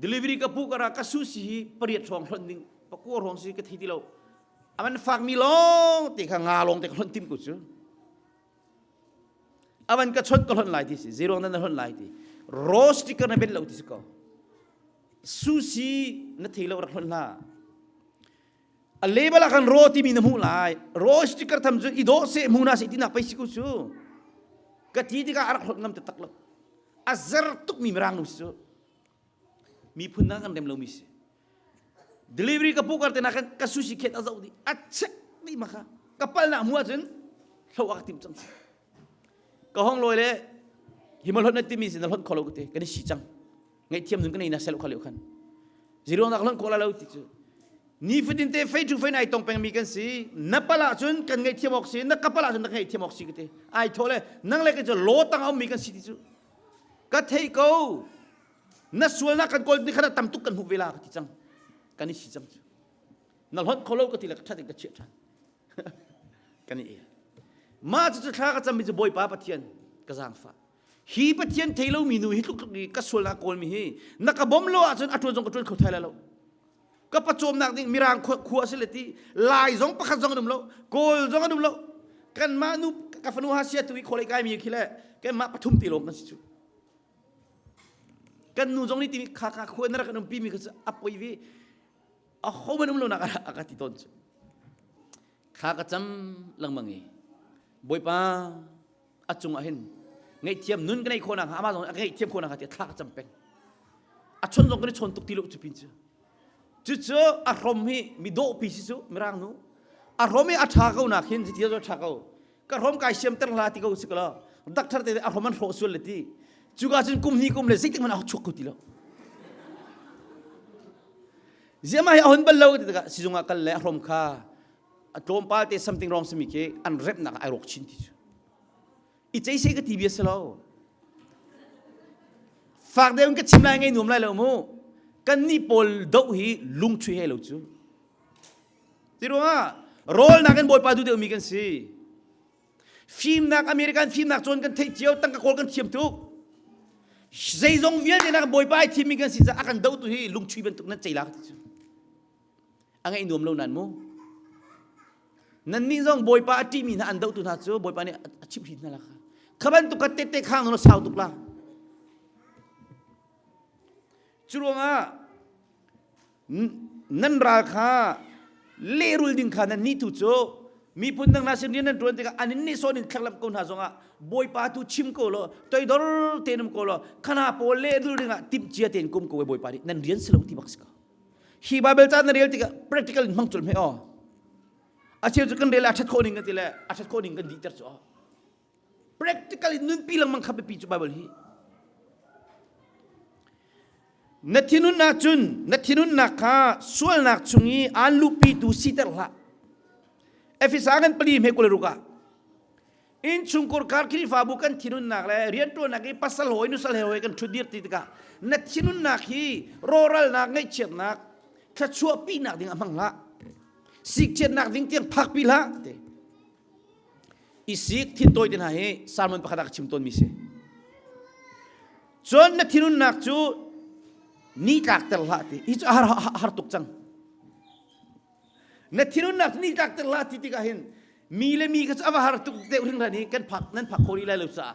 Speaker 1: delivery กับผู้กระกัสุสีเปรียดสองคนนึงปะกู้รองสีก็ที่เราอันมันฝากมีลงตีข้างงาลงแต่คนทิมกุศลอันมันก็ชนคนหลายที่สิ zero นั่นคนหลายที่ roast กันเป็นเราที่สก็ซูซีนั่นที่เราคนละอันเลเบลกันโรตีมีน้ำหูลาย roast กันทำจุดอีโดเสมูนาสิที่น่าไปสิกุศลกะที่ที่ก็อารักคนน้ำตะตักลักอาซาร์ตุกมีมรังนุสมีพุ่นนักกันเต็มเรามีสิ delivery กับผู้กันแต่นักกันซูซีเข็ดอาซาอุดีอัดเช็คนี่มาค่ะกับปัลน่ะมัวจนเราอักติมจังก็ห้องลอยเลยหิมะล้นนั่นที่มีสินล้นขอเราก็เตะกันนี่สีจังไงเทียมนึงกันนี่น่าเซลล์ขอเราคันจีโร่นักล้นขอเราติดจูนี่ฟิดินเตะไฟจูไฟไหนตรงเป็นมีกันสินับปลาจนกันไงเทียมออกสินักกับปลาจนนักไงเทียมออกสิก็เตะไอ้โทเลยนั่งเลยก็จะโลตั้งเอามีกันสิติจูก็เทกูนักส่วนนักกันกอลนี่ขนาดตำตุกกันหุบเวลาก็ติดจังกันนี่สีจังนั่งล้นขอเราก็ติดแล้วก็ชัดก็เชื่อชันกันนี่เองมาจะข้าก็จะมีจะบ่อยป้าปะเทียนก็สร้างฟ้าฮีปะเทียนเทโลมีนูฮิตุกนี่ก็ส่วนละโกลมีฮีนักบ่มโลอาจจะอัตโนจงกระตุ้นเขาไทยแล้วก็ประจมนักนี่มีรางขวดสิเลตีลายจงประคันจงกระดุมโลโกลจงกระดุมโลกันมานูกับฟนูฮาเซียตุวิโคเลกายมีขี้เล่กันมาปฐุมตีลงกันสิจูกันนูจงนี่ตีมีข้าขวดนั่นกันนุ่มปีมีก็จะอัปวีอ่ะเขาไม่นุ่มโลนักอากาศที่ต้นจูข้าก็จำลังมังงี้บ่อยป้าอัจฉริยะไงเทียมนุ่นกันไงคนอ่ะอามาตรงไงเทียมคนอ่ะที่ทากจำเป็นอัจฉริยะกันชนตุกตีลุจุปินเจ้าจู่ๆอารมณ์มีโดปีสิจูไม่ร่างนู้อารมณ์อัฐาเขาหนักเห็นที่จะชักเขาก็อารมณ์กายเชื่อมตั้งหลายที่เขาสิกละดักทาร์เตอารมณ์มันโหดสุดเลยที่จู่ก็จนกุมนี้กุมเลยสิ่งที่มันเอาชุกตีแล้วเจ้าไม่เอาหันบัลลังก์ที่ตะสิจงอาคัลเลยอารมณ์ข้าตรงป้าเตะ something wrong สมิเกอันเร็บนักไอรอกชินที่อีใจเสียก็ทีบีเอสแล้วฝากเดี๋ยวก็ชิมอะไรไงหนุ่มไรแล้วมูกันนี่พอลดูฮีลุงช่วยให้เราจูที่รู้ว่าโรลนักกันบอยป้าดูเดี๋ยวมีกันสิฟิล์มนักอเมริกันฟิล์มนักจนกันเที่ยวตั้งกับคนกันเทียมทุกใจจงเวียนนักบอยป้าทีมมีกันสิจะอากันดูตัวฮีลุงช่วยเป็นตุกนั้นใจรักอันไงหนุ่มเรานั่นมูนั่นนี่จงบอยป้าทีมีนะอันดูตัวนั้นจูบอยป้าเนี่ยชิบหินนั่นแหละค่ะขบันตุกเตะข้างนู้นสาวตุกละจุลว่านั่นราคาเลรุลดิงขานั่นนี่ทุโจมีพุ่นดังนาเสียนี่นั่นตัวนี้ก็อันนี้โซนินขับลับคนหาจงอ่ะบอยป้าตุชิมโกโลตัวอีดอร์เตนมโกโลขณะพอเลรุลดิงอ่ะทิมเจียเตนกุมโกเวบอยป้าดินั่นเรียนสลงที่บักสกาฮีบาเบลตานั่นเรียนที่ก็ practical มังจุลไม่อ๋ออาเชียจุกันเรียนอาชัดโคนิ่งกันทีละอาชัดโคนิ่งกันดีจัดจ้อpractically nun pilang mang kape pichu Bible hi นัทธินุนนักจุนนัทธินุนนักข้าส่วนนักจุงีอันลูปีตูสิเตอร์ละเอฟิสากันปลีเมกุลรุกะอินชุงกุรการคิริฟาบุกันทินุนนักเลยเรียนตัวนักไอ้ปัสสาวะนุสเลวกันชุดเดียร์ติดกะนัทธินุนนักฮีโรรัลนักไงเจ็ดนักถ้าชั่วปีนักดิ่งมังละสิกเจ็ดนักดิ่งเตียงพักปีละอีสิกทิ้งตัวดินหายสารมันประคัดชิมต้นมิเสจนนัทธินุนนักจูนี่กักเตลาติอีจะหาตุกจังนัทธินุนนักนี่กักเตลาติติกาเห็นมีเลมีก็จะหาตุกเตอุริงรานีกันผักนั้นผักโคลีเลยลุสา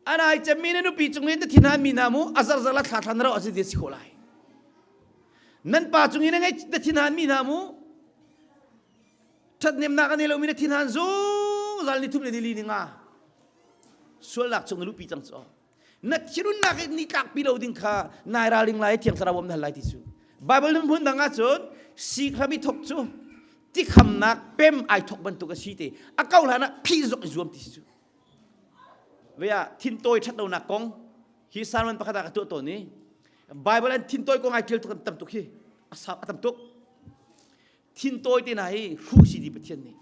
Speaker 1: อันไหนจะมีนันปีจงเล่นนัทธินามีนามูอาซาซาลัดขาทันเราอาจจะเดสิโคไลนั่นป่าจงเล่นไงนัทธินามีนามูทัดเนมนักอันนี้เรามีนัทธินานซูจัลนิทุบเลดิลีนิงาส่วนหลักจงรู้ปีจังซอนัทธินุนนักนี่กักปีเราดิ้งข้านายราลิงไล่เทียงสระบมนั่นไล่ที่สุดไบเบิลนั้นพูดดังงั้นจนสิขมิทกจูที่คำนักเป็มไอทกบรรทุกสิเตอาเก้าหลานะพี่จกจวมที่สุดเวียทินโตยชัดเอานักกงฮิสานมันประกาศตัวนี้ไบเบิลนั้นทินโตยกงไอเกี่ยวกับตำตุกฮีอาสาตำตุกทินโตยที่ไหนรู้สิดีประเทศนี้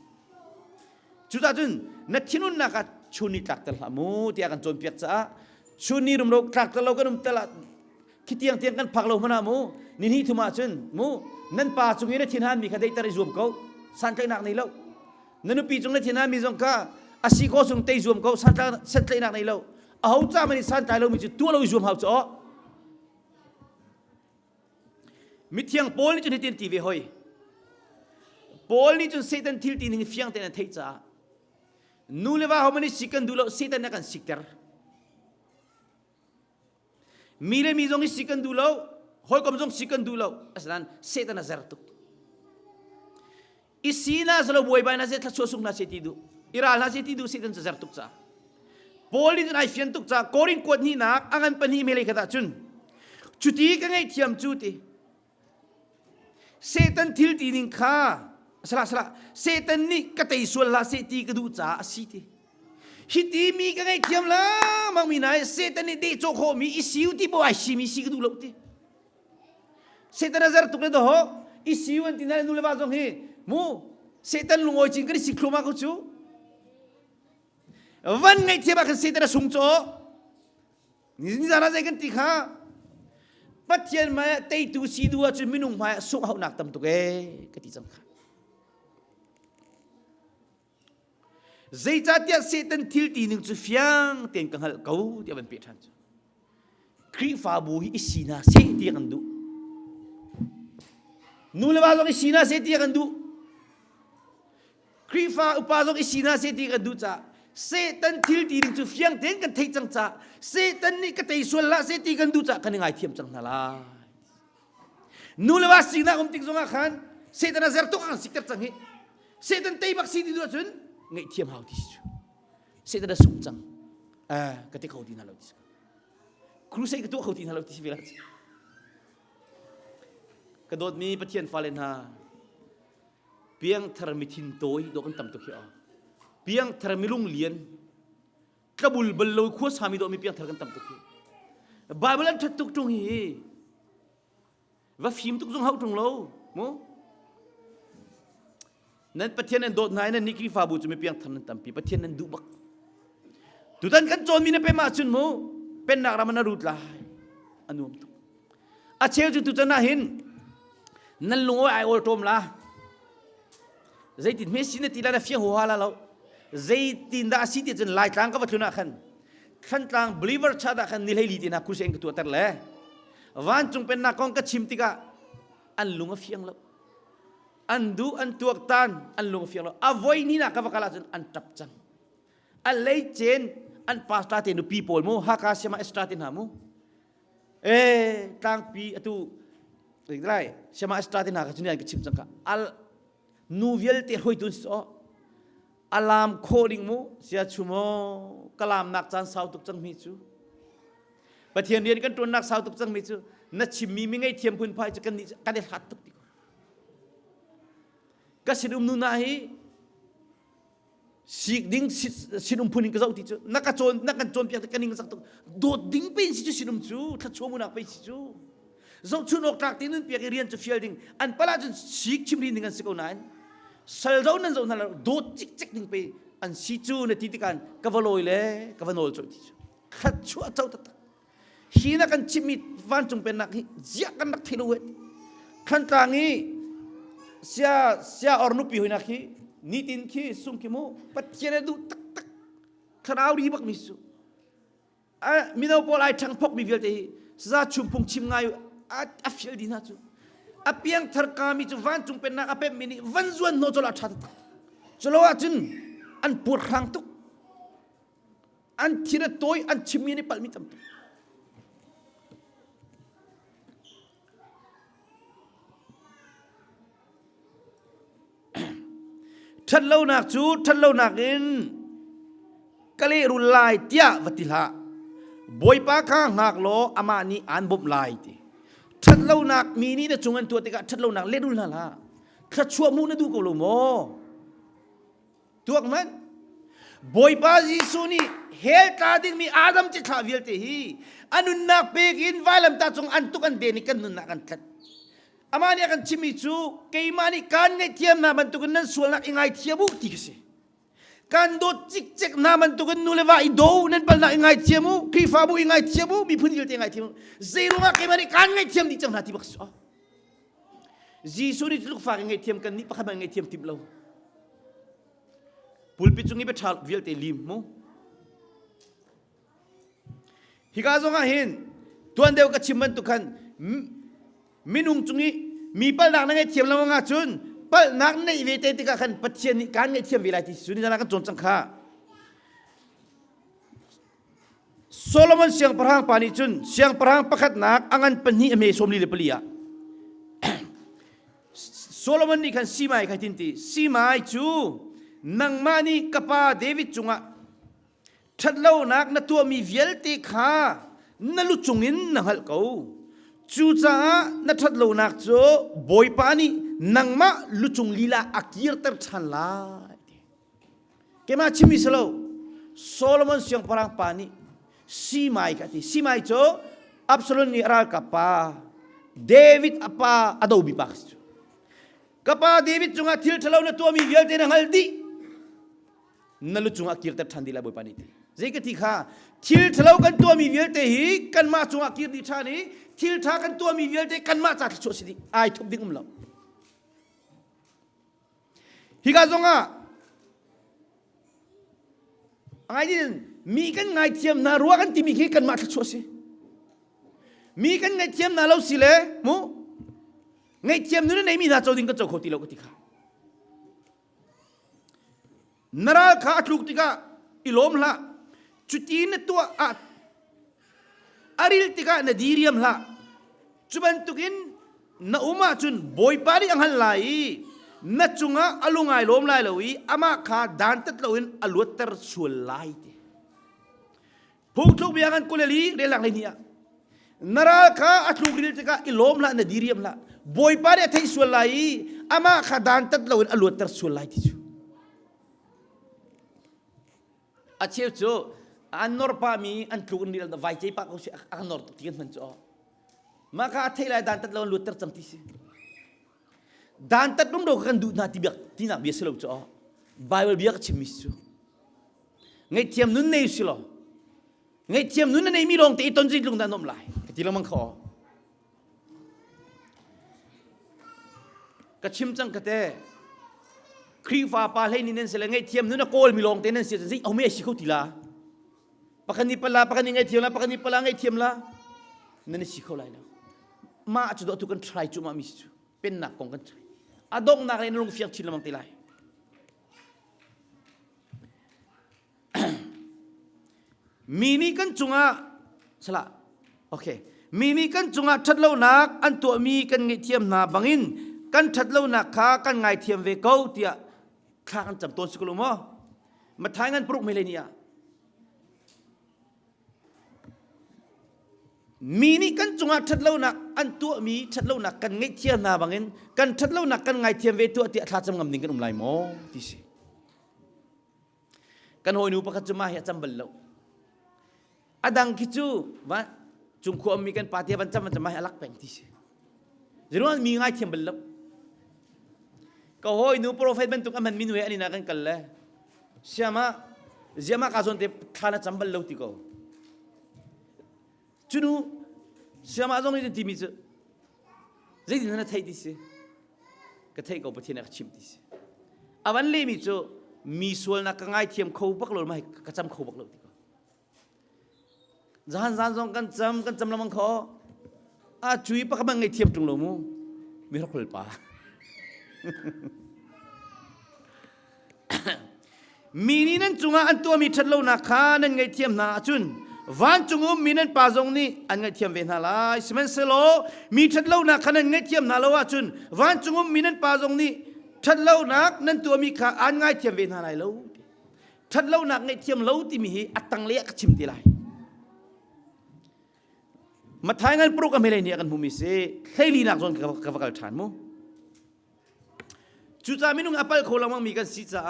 Speaker 1: จุดนั้นนัทธินุนนักชุนิตักตลามูที่อากันโจมเปียกจ้าชุนีรุมโลกตักตลากันรุมตลาคิดเตียงกันพักเราหนามูนี่นี่ทุมาจุนมูนั่นป่าจงนี้นัทธินานมีคดีตระรวมเขาสันใจหนักในเรานั่นปีจงนัทธินานมีจงก้าอาศิโกจงเตยรวมเขาสันใจหนักในเราเอาจ้ามันสันใจเรามีจุดตัวเรารวมเขาจ้ามิเทียงโพลนี่จนเห็นทีวีหอยโพลนี่จนเซตันทิลตีนี่เฟียงแต่นั่นเทจ้านูเลว่าเขามันสิกันดูแล้วเซตันนักกันสิกเตอร์มีเลยมีจงสิกันดูแล้วหอยก็มจงสิกันดูแล้วอาศัยเซตันน่ะเซร์ตุกอีสีน่าสโลบวยไปน่าเซทัชสุงน่าเซติดูอิราน่าเซติดูเซตันจะเซร์ตุกจ้าโพลินไอเฟียนตุกจ้าโครินกวดนี่นักอันเป็นนี่เมลัยกระดาจุนจุดที่กันไงเทียมจุดที่เซตันทิลตีนิงข้าสละเซตันนี่ก็เตยส่วนละเซตีก็ดูจ้าสิทีฮิตีมีกันไงเทียมละมังมีนายเซตันนี่เดโจโคมีอิสิวที่บ่อยสิมีสิก็ดูแล้วทีเซตันน่ะเซร์ตุกเลยด้วยอิสิวอันที่นั่นนูเลว่าจงเฮมูเซตันลุงโอยจริงก็ได้สิครูมาก็จูวันไงเทียบกับเซตันน่ะสูงโจนี่จะน่าใจกันตีข้าปัจเจียนมาเตยตูสีดูว่าจะไม่นุ่งมาสุขเอาหนักตั้มตุกก็ที่สำคัญใจจัดยาเซตันทิลตีหนึ่งจะเฟียงเตียงกังหัลเขาเดี๋ยวมันเปลี่ยนทันครีฟาบูฮิสินาเซตีกันดูนูเลวาจงอิสินาเซตีกันดูครีฟาอุปาจงอิสินาเซตีกันดูจ้าเซตันทิลตีหนึ่งจะเฟียงเตียงกันเทจังจ้าเซตันนี่ก็เตยส่วนละเซตีกันดูจ้ากันยังไงเทียมจังนั่นละนูเลวาสินาอุมติกจงอาขันเซตันน่ะเซร์ตุกอันสิกเตอร์จังเฮเซตันเตยบักซีดีดูจุนไงเทียมหาวที่สุดเสด็จสูงจังก็ที่เขาดีนั่นเราที่สุดครูเสกตัวเขาดีนั่นเราที่สุดกระโดดมีประเทศฟาเลนฮาเพียงทรมิทินโตยโดกันตั้มตัวเขียวเพียงทรมิลุงเลียนกระบุลบลลอยขั้วสามีโดมีเพียงทรกันตั้มตัวเขียวบาเบลันทัดตุกตรงนี้ว่าฟิล์มตุกตรงเขาตรงเราโมนั่นประเทศนั้นโดดนายนั่นนิครีฟาบูจะไม่เพียงทันนั้นตั้มปีประเทศนั้นดูบักทุกท่านกันโจมมีนเป็นมาจุนโมเป็นนักรามันรูดลายอันนู้นตุอาเชลจุดทุกท่านเห็นนั่นลุงไอโอลโตมละใจติดเมสินติลาเฟียงหัวละเราใจตินดาสิติจนลายกลางก็วัตถุนักขันขันกลางบลิเวอร์ชาดาขันนิลให้ลีตินะคุเซงตัวแต่ละวันจงเป็นนักกองกระชิมติกาอันลุงเฟียงเราอันดูอันตัวตันอันลุงเฟียงเราอโวยนี่นะกับกาลาจนอันจับจังอันเลยเจนอันพาสตาตินูปีโพลโมฮักอาเซมาเอสตาตินามูตั้งปีatuได้เซมาเอสตาตินาก็จุนี่อันกระชิมจังค่ะอัลนูเวลเตอร์หอยตุนโซอัลลามโคดิงมูเสียชุโมกลามนักจันสาวตุกจังมิจูประเทศเรียนกันตัวนักสาวตุกจังมิจูนัดชิมมีไม่ไงเทียมพื้นพายจะกันกันเด็ดหัดตุกติก็สิรุมนูนาฮี สิกดิ้งสินุมพูนิงก็เจ้าที่จูนักกันโจนเปียกกันนิ่งสักตัวโดดดิ้งไปสิจูสินุมจูถ้าชัวมุนักไปสิจูเจ้าชุนออกจากที่นั่นเปียกเรียนจะเฟียดิ้งอันปลาจนสิกชิมรินดิ้งกันสิกเอานั้นสัลเจ้านั้นเจ้านั้นโดดจิกดิ้งไปอันสิจูในที่กันกบลอยเลยกบโนลจูที่จูขัดชัวเจ้าตัดฮีนักกันชิมิวันจงเป็นนักฮีเจ้ากันนักที่รู้ขันตางี้เสียอรนุปีหุนักฮีนิตินขี้สุงขี้โมปัจเจเนดูตักขราวรีบักมิสุมีนาวพอลายช่างพกมีเวลเตะซาชุมพงชิมง่ายอัฟเชลดีน่าจูอเปียงทาร์กามิจูวันจุงเป็นนักอเปมินิวันจวนโนจลาชัดจลวาจุนอันปวดขังตุกอันทีระตัวอันชิมินิปัลมิตัมตุทัดเล่านักจูทัดเล่านักอินกะเลรุลายเตียวัติละบอยปาข้างหักโลอามานีอันบบลายตีทัดเล่านักมีนี่นะจงอันตัวติกะทัดเล่านักเลรุลละละขัดชัวมูนดูกโลโมตัวมันบอยปาจิสุนีเฮลตาดิงมีอาดัมจิตขาวิลเตฮีอันุนนักเบกินไวลัมตาจงอันตุกันเดนิกันนุนนักกันขัดอามานี่กันชิมิจูเกยมานี่การไงเทียมนามันตุกันนั้นส่วนนักยังไงเทียบุติกสิการโดดจิกนามันตุกันนูเลว่าอีโดนั้นเป็นนักยังไงเทียมุครีฟาบุยังไงเทียมุมีพื้นที่ยังไงเทียมุเซรุงเกยมานี่การไงเทียมดิจังนาทีบักษจีสุนี่ลูกฝากยังไงเทียมกันนี่ปะขบังยังไงเทียมทิบเราปุลปิจุงนี้เป็นชาววิลเตลิมมุฮิกาซงอาเห็นตัวเดียวกับชิมมันตุกันมินุงจุงี้มีปัลนักนั่งเทียมแล้วงาจุนปัลนักในเวทีที่กันปัจเจนิการเงเทียมวิไลที่สุดนี่จะนักจนจังค่ะโซโลมอนเสียงพระหังปานิจุนเสียงพระหังประคัดนักอังันปนีอเมซอมลีเลปลียโซโลมอนนี่กันซีไมค์ทินตีซีไมค์จูนังมานี่กับป้าเดวิดจุงะชัดเล่านักนัตัวมีเวลตีค่ะนั่นลุจุงินนังฮัลเขาจูจ้านัทัดโลนักโจบอยปานีนังมาลุจงลีลาอักยืร์เตอร์ชันลาเกมาชิมิสโลโซโลมอนเสียงพลังปานีซีไมค์กันที่ซีไมค์โจอับสโลนีอาร์กับป้าเดวิดป้าอดอบิปักส์กับป้าเดวิดจงอาทิลทะเลานัตัวมีเวลเตนังฮัลดีนั่นลุจงอักยืร์เตอร์ชันดีลาบอยปานีเจกันที่ข้าทิลทะเลากันตัวมีเวลเตฮีกันมาจงอักยืร์ดิชานีทิลทากันตัวมีเวลเตกันมาจากที่โชสิดีไอทุบดิ้งเราฮิกาซงอ่ะไงดิมีกันไงเทียมนารัวกันที่มีกันมาที่โชสิมีกันไงเทียมนาเราสิเลยมูไงเทียมนู้นไหนมีนาโจดิ้งกันโจโคติเราก็ติค่ะนาราข้าทุกติกาอิลอมละจุดที่นตัวอาริลติกานาดีเรียมละจุบันตุกินนาอุมาจุนบอยปาริอังฮัลไลนัดจุงะอลุงไงล้มไล่เลยอามาข้าดันตัดเลยอลวดเตอร์ส่วนไล่พูดทุกอย่างกันกุเลลีเรื่องอะไรเนี่ยนาราข้าอัตลุกริลติกาอิลอมละนาดีเรียมละบอยปาริที่ส่วนไล่อามาข้าดันตัดเลยอลวดเตอร์ส่วนไล่ที่สุดอาเชี่ยวโจอันนอร์ปามีอันทุกนี่เราไว้ใจปากเขาเสียอันนอร์ตุกินมันโจมาข้าเทลายดันตัดเราลุตเตอร์จังที่สิดันตัดนุ่มเรากันดูนาทีเบียกที่นักเบียสโลโจไบเบิลเบียกชิมิสโจไงเทียมนุ่นเนยสิโลไงเทียมนุ่นเนยมีลงแต่อีต้นจิตลงดันนมไหลที่เรามังขอกระชิมจังกระเตครีฟ้าปลาให้นี่นั่นเสร็จไงเทียมนู้นโกลมีลงเต้นนั่นเสียสิเอาไม่ชิคุติลาปะกันนี่ปลาปะกันนี่ไงเทียมละปะกันนี่ปลาไงเทียมละนั่นชิคุไรแล้วมาจุดตัวทุกัน try จุมามิสเป็นนักกงกัน try อดงนักเรียนลงเฟียงชิลมังติไลมีนี่กันจุงะสละโอเคมีนี่กันจุงะชัดเล่านักอันตัวมีกันไงเทียมนาบังอินกันชัดเล่านักข้ากันไงเทียมเวก้าเตียข้ากันจำตัวสกุลมั้งมาท้ายงันปลุกไม่เลยเนี่ยมีนี่กันจงอาชัดเล่านักอันตัวมีชัดเล่านักกันไงเทียมนาบังอินกันชัดเล่านักกันไงเทียมเวตัวเตียท้าจำงำนิ่งกันไหลมั้งที่สิ กันหอยนูปะคัจมาเฮจำบัลโลอดังคิจูวะจุงขวมมีกันปาเทียบันจำมันจะมาให้ลักแปลงที่สิจะรู้ว่ามีง่ายเทียมบัลโลก็หอยนูโปรเฟตเป็นตุกมันมินเวอันนี้นักันกันเลยเชื่อมาเจ้ามาคาซอนเตข้านะจำบัลโลติโกจุนูเชื่อมาจงนี่ทีมิจูเรื่องนั้นไทยดิสิก็ไทยก็ประเทศนักชิมดิสิอาวันเล่มิจูมีส่วนนักง่ายเทียมเขาบักโลมาให้กระจำเขาบักโลติโกจานจงกันจำละมังเขาจุยปักบังง่ายเทียมตรงโลมูมีรักคนป่ามีนี่นั่นจุงอันตัวมีชัดโลนักขานั่นง่ายเทียมนาจุนวันจุงมีนั่นป่าจงนี่อันง่ายเทียมเวนาลายสมัยเสโลมีชัดโลนักขานั่นง่ายเทียมนาโลว่าจุนวันจุงมีนั่นป่าจงนี่ชัดโลนักนั่นตัวมีขาอันง่ายเทียมเวนาลายโลชัดโลนักง่ายเทียมโลที่มีอัตตังเลี้ยกชิมตีลายมาท้ายงั้นปลุกอเมริกากันมุมิเซ่ให้ลีนักจนกับกัลฐานมูจุดจามินุงอัปเปิลโคลังมังมีกันสิจ้า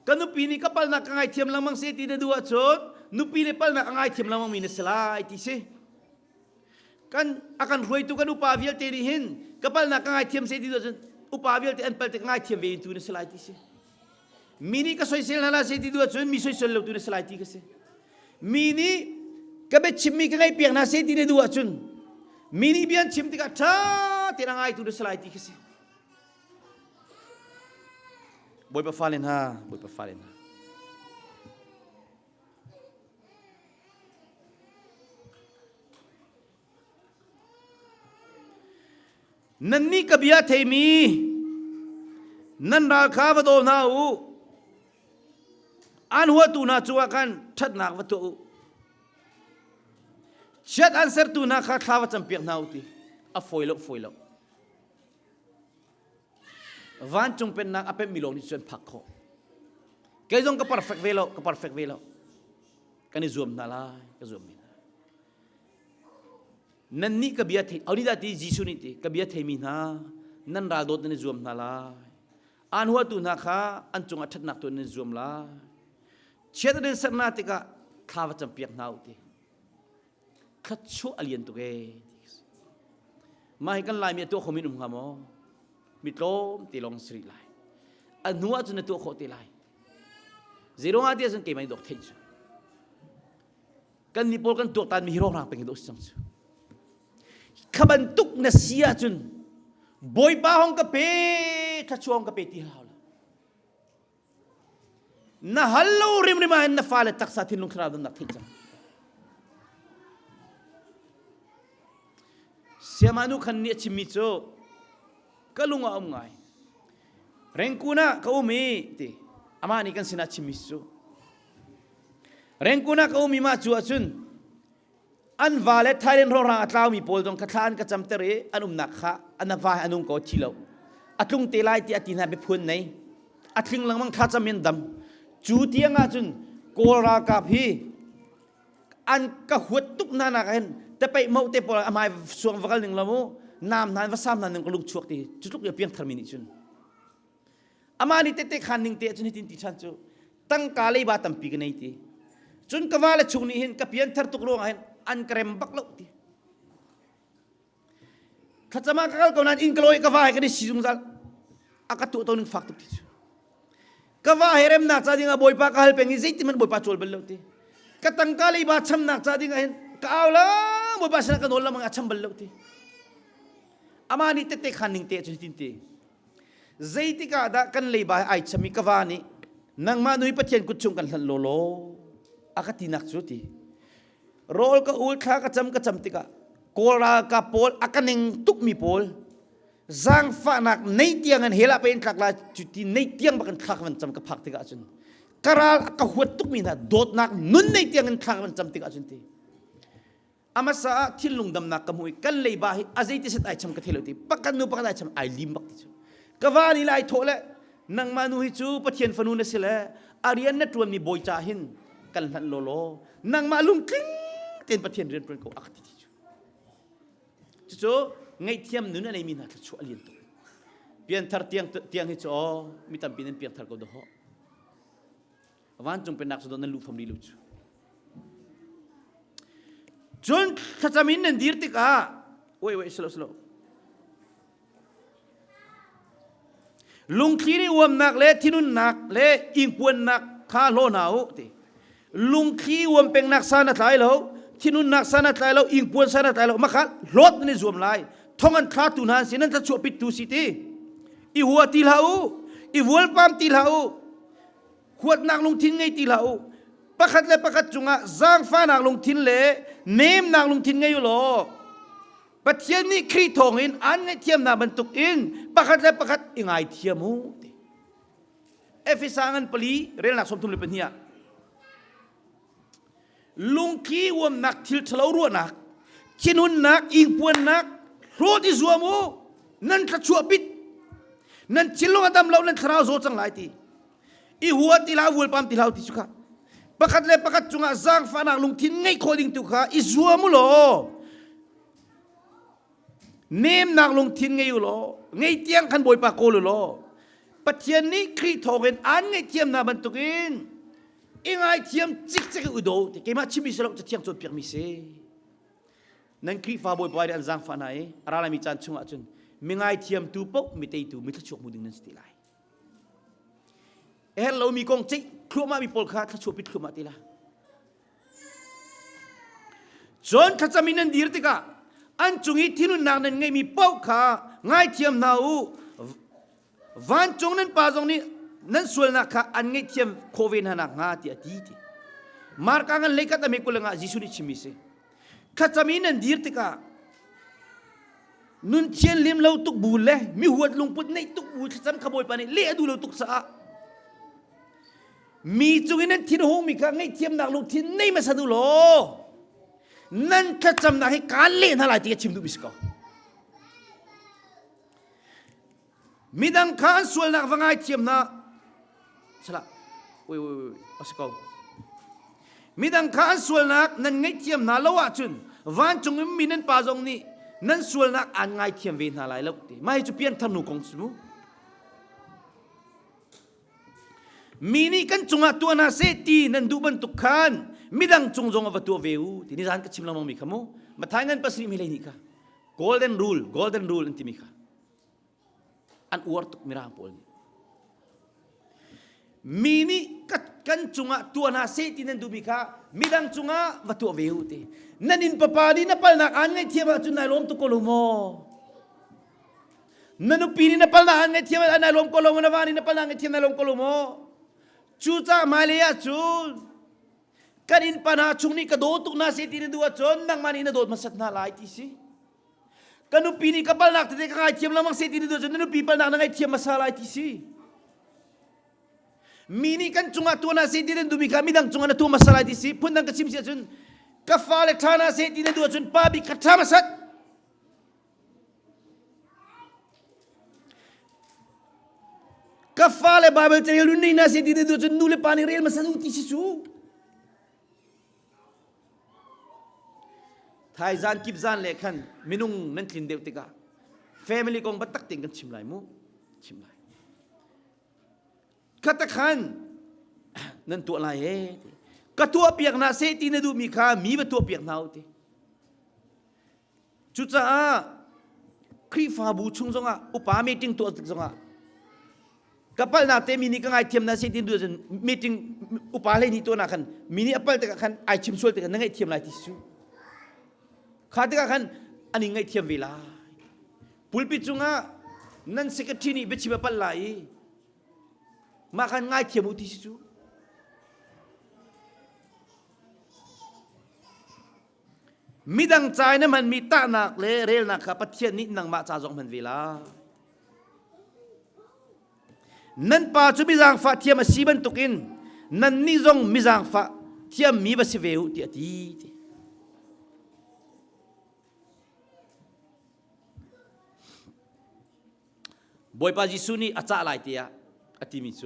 Speaker 1: กันนุปีนี้ก็ปัลนักง่ายเทียมลังมังเสตีเดดูอัจฉรินุปีนี้ปัลนักง่ายเทียมลังมังมีเนสลายที่เซ่กันอาการรวยตุกันอุปาวิลเตนิหินก็ปัลนักง่ายเทียมเสตีดูอุปาวิลเตอันปัลนักง่ายเทียมเวอินตูเนสลายที่เซ่มินี่ก็สวยเซลนาลาเสตีดูอัจฉริมีสวยเซลลูตูเนสลายที่ก็เซ่มินี่ก็เป็นชิมมีกันไงเปียกนาเสตีเดดูอัจฉริมินี่เบียนชิมติกาท่าเตนังง่ายตูเนสลายที่ก็เซ่บอยปะฟาเลนฮะบอยปะฟาเลนฮะนั่นนี่กับยาเทมีนั่นราคาวัตถุนาอูอันหัวตูนาจัวกันชัดนักวัตถุชัดอันเสร์ตูนาข้าข้าวจำเปียกนาอูตีอ่ะฟอยล์ฟอยล์วันจงเป็นนักอภิมิโลนิชนพักเขาแกจงก็ perfect เวลก็ perfect เวลกันนี่ zoom นาลายก็ zoom มินะนั่นนี่กับยาเทเอานี่ได้ที่จิสุนี่ที่กับยาเทมีนะนั่นราดดนี่ zoom นาลายอันหัวตัวนักข้าอันจงอัดนักตัวนี่ zoom ลายเชื่อได้สักนาทีก็ข้าวจำเปียกนาอุติขัดชั่วอเลียนตัวเองมาให้กันลายมีตัวเขามีหนุ่มขโมมิตรมตีลงสรีไลอันหัวจนตัวโคตีไลซีโร่อาเดียสังเกตไม่ดอกเทนกันนิพอกันตัวตันมีฮิโร่ร่างเป็นดอกสังจูขบันตุกนัสยาจุนบอยป้าห้องกะเปขัดช่วงกะเปตีลาวน่าฮัลโหลริมริมาเห็นน่าฟ้าเลยตักษาที่ลุงขนาดนั้นนักเทนจังเสียมานุขันเนียชิมิโซก็ลุงเอาไงเร่งกูนะเขามีที่อามานี่กันสินะชิมิสุเร่งกูนะเขามีมาจัวจุนอันวาเลทไทยเรนโรราอัตลาวมีโพลตรงขัดขันกระจำเตเรอันนักขะอันนาวาอันก็ชิลาวอัตลุงเตลัยที่อัตินาเบพุนไหนอัตลิงลังมังขัดจำเมียนดำจูเตียงอาจุนโกรากับฮีอันก็หัวตุกนานากันแต่ไปเมาเตปอลอามาสวงวักหนึ่งละโมน้ำนั้นว่าซ้ำนั้นก็ลุกชวกตีจุดลุกอย่าเพียงทำมินิจุนอามานี่เตะขันหนึ่งเตะจุนที่ติชันจูตั้งกาเลยบาตัมปีกันไอ้ตีจุนกว่าละชุนี่เห็นกับเพียงทาร์ตุกลงเห็นอันเกรมบักลุกตีข้าจะมาเกานั้นอินกลอยกว่าให้กันได้สิจุงซัลอากัตุตัวหนึ่งฟักตุกตีจูกว่าเฮเรมนักซาดิงาบอยปากฮัลเป็นยิ่งที่มันบอยปาโจลเบลลุกตีก็ตั้งกาเลยบาช้ำนักซาดิงาเห็นก้าวละบอยปาชนะกันโอละมังช้ำเบลลุกตีอามานี่เตะขันหนึ่งเตะจุดที่ตีใจที่กาดกันเลยบ่ายไอชมิกวานี่นังมานุยปะเทียนกุชงกันทันโลโลอาคตินักจุดที่โรลก็อุลข้ากระจำติกาโกรากับโพลอากันหนึ่งตุกมีโพลจังฟ้านักในเตียงกันเฮล่าเป็นขักลาจุดที่ในเตียงบักันขักมันจำกับพักติกาจุนกราลก็หัวตุกมีนะโดดนักนุ่นในเตียงกันขักมันจำติกาจุนที่อามาสาที่ลุงดำนักกมุยกันเลยบ่ายอาศัยที่สุดไอชมกระเทลตีปักกันนูปักได้ชมไอลิมบักที่จูกว่านี่ไล่โถเลยนังมานุฮิจูปะเทียนฟนูนเสละอารียนนัทรวมมีบอยจ่าหินกันหันโลโลนังมาลุงคลิ้งเตียนปะเทียนเรียนเป็นกูอักติที่จูจูไงเทียมนู้นอะไรมีนักชัวเลียนตัวเปลี่ยนทาร์เตียงฮิจูมีตั้มปีนั้นเปลี่ยนทาร์ก็ดูฮะ วันจงเป็นนักสดนั้นลูกฟอมดีลูกจนถ้าจะมินนั่นดีร์ติกาโอ้ยสโลลุงขี้นี่อวมนักเละที่นุ่นนักเละอิงปวนนักข้าโลนาวติลุงขี้อวมเป็นนักสานัดไหลแล้วที่นุ่นนักสานัดไหลแล้วอิงปวนสานัดไหลแล้วมาขัดรถนี่รวมไหลท้องอันขาดตุนหันสินั่นจะช่วยปิดตูสิตีอีหัวตีเหลาอีวัวปามตีเหลาขวดนักลงทิ้งไงตีเหลาประคัดเลยประคัดจุงะจางฟ้านักลงทิ้งเลยเนมนักลงทิ้งไงอยู่หรอประเทศนี้ครีทองอินอันไงเทียมนาบรรทุกอินประคัดเลยประคัดอิงไอเทียมูเอฟิสังอันปลีเรียนหลักสมทุนเลยเป็นเฮียลุงขี้วมนักทิลทะเลารัวนักชินุนนักอิงปวนนักโรดิซัวมูนั่นขชัวปิดนั่นชิลลงอดำเรานั่นคราวโซจังหลายทีอีหัวตีลาวัวปั๊มตีลาวที่สุขะประคัดเลยประคัดจุงะจางฟ้านักลงทิ้งไงโคดิ้งตุขาอีซัวมูโลเนมนักลงทิ้งไงอยู่โลไงเตียงขันบอยปากโกลุโลประเทศนี้ครีทองเห็นอันไงเทียมนาบรรทุกินอิงไอเทียมจิกจิกอุดที่เกี่ยมาชิมิสเราจะเทียมจนเปียกมิเซนั่นครีฟ้าบอยปอยอันจางฟ้าไหนอะไรมีจานชุงอาจุนมิงไอเทียมตูปกมิเตยตูมิทชกมุดิงนั่นสติไลเรามีกองจิครัวมามีปอลคาทชวปิดครัวมาติละจนข้าจะมีนันดีร์ติกาอันจุงอีที่นุ่นนางนั้นไงมีเป้าขาง่ายเทียมนาอูวันจงนั้นป่าจงนี้นั้นส่วนนักขาอันไงเทียมโควิดหนักงาที่อดีตมาร์กังกันเล็กแต่ไม่กุลงาจิสุนิชิมิเซข้าจะมีนันดีร์ติกานุนเทียนเลี้ยมเราตุกบูเล่มีหัวลงปุ่นในตุกบูข้าจำขบวยปานี่เลี้ยดูเราตุกสะมีจุงนั้นที่ห้องมีข้าไงเทียมนักลงที่ในมาสะดุโลนั่นข้าจำได้ให้การเล่นอะไรที่จะชิมดูบิสกอมีดังข้าส่วนนักฟังไอเทียมนะสละโอ้ยบิสกอมีดังข้าส่วนนักนั่นไงเทียมนะแล้วว่าจุนวันจงมีนั่นป่าจงนี้นั่นส่วนนักอันไงเทียมเวทอะไรแล้วไม่จะเปลี่ยนทนุกงสมุมีนี่กันจงอาตัวนาเซตีนั่นดูบันตุกขันมิดังจงจงอาตัวเววที่นี่จานก็ชิมลองมีขโมมาทายเงินภาษีไม่เลยนี่ค่ะ golden ruleอันที่มีค่ะอันอวดตุกมิรางปอลมีนี่กันจงอาตัวนาเซตีนั่นดูมีค่ะมิดังจงอาตัวเววที่นั่นอินปปาดีนับนักอันไงเทียบจุนนายลมตุกโลโมนั่นอุปีนี่นับนักอันไงเทียบนายลมโกโลโมนาวานี่นับนักอันไงเทียบนายลมโกโลโมจูจ้ามาเลยจูนกันอินปนาชุงนี่กระโดดตุกนาเสตีนดูว่าจนนังมันอินโดดมาสัตนาลายที่สิกันอุปีนี่กับปนักแต่ก็ไอเทียมละมังเสตีนดูจนนั่นอุปีปนักนั่งไอเทียมมาสลายที่สิมีนี่กันจุงอาตัวนาเสตีนดูมีการมีดังจุงอาตัวมาสลายที่สิพุ่นดังกระชิมเสียจนกฟ้าเล็กท่านาเสตีนดูจนป้าบิกระทามาสัตกฟ้าเล็กบาเบลเตอร์ลุนนี่นาเสตีนดูจนนูเลปานิเรียลมาสัตอุติสิสูไทยจานกิบจานเล็กขันมินุงนั่นคลินเดียวติกาแฟมิลี่กองบัตตักติงกันชิมไหลมูชิมไหลขัตขันนั่นตัวอะไรก็ตัวเปียกนาเซตีนดูมีค่ามีว่าตัวเปียกนาวติจุดจ้าครีฟาบูชุงจงอ่ะอุปามีติ้งตัวติจงอ่ะกับปัลนาเตมินี่ก็ไอเทียมนาเซตีนดูจนมีติ้งอุปาเลยนี่ตัวนักขันมินี่อัปเปิลติกาขันไอชิมส่วนติกันนั่งไอเทียมไรที่สุข้าติกาขันอันนี้ไงเทียมเวลาปุลปิจุงะนั่นเสกทีนี่เบชิบปัลไลมาขันไงเทียมอุติสุมีดังใจนั้นมันมีตาหนักเลยเรลนักขับประเทศนี้นังมาจ่าจงมันเวลานั่นป่าจุมิจางฟ้าเทียมสีบันตุกินนั่นนี่จงมิจางฟ้าเทียมมีบสิเวหุติอดีบอยปาจิสุนีอาจารย์หลายเตียอติมิโซ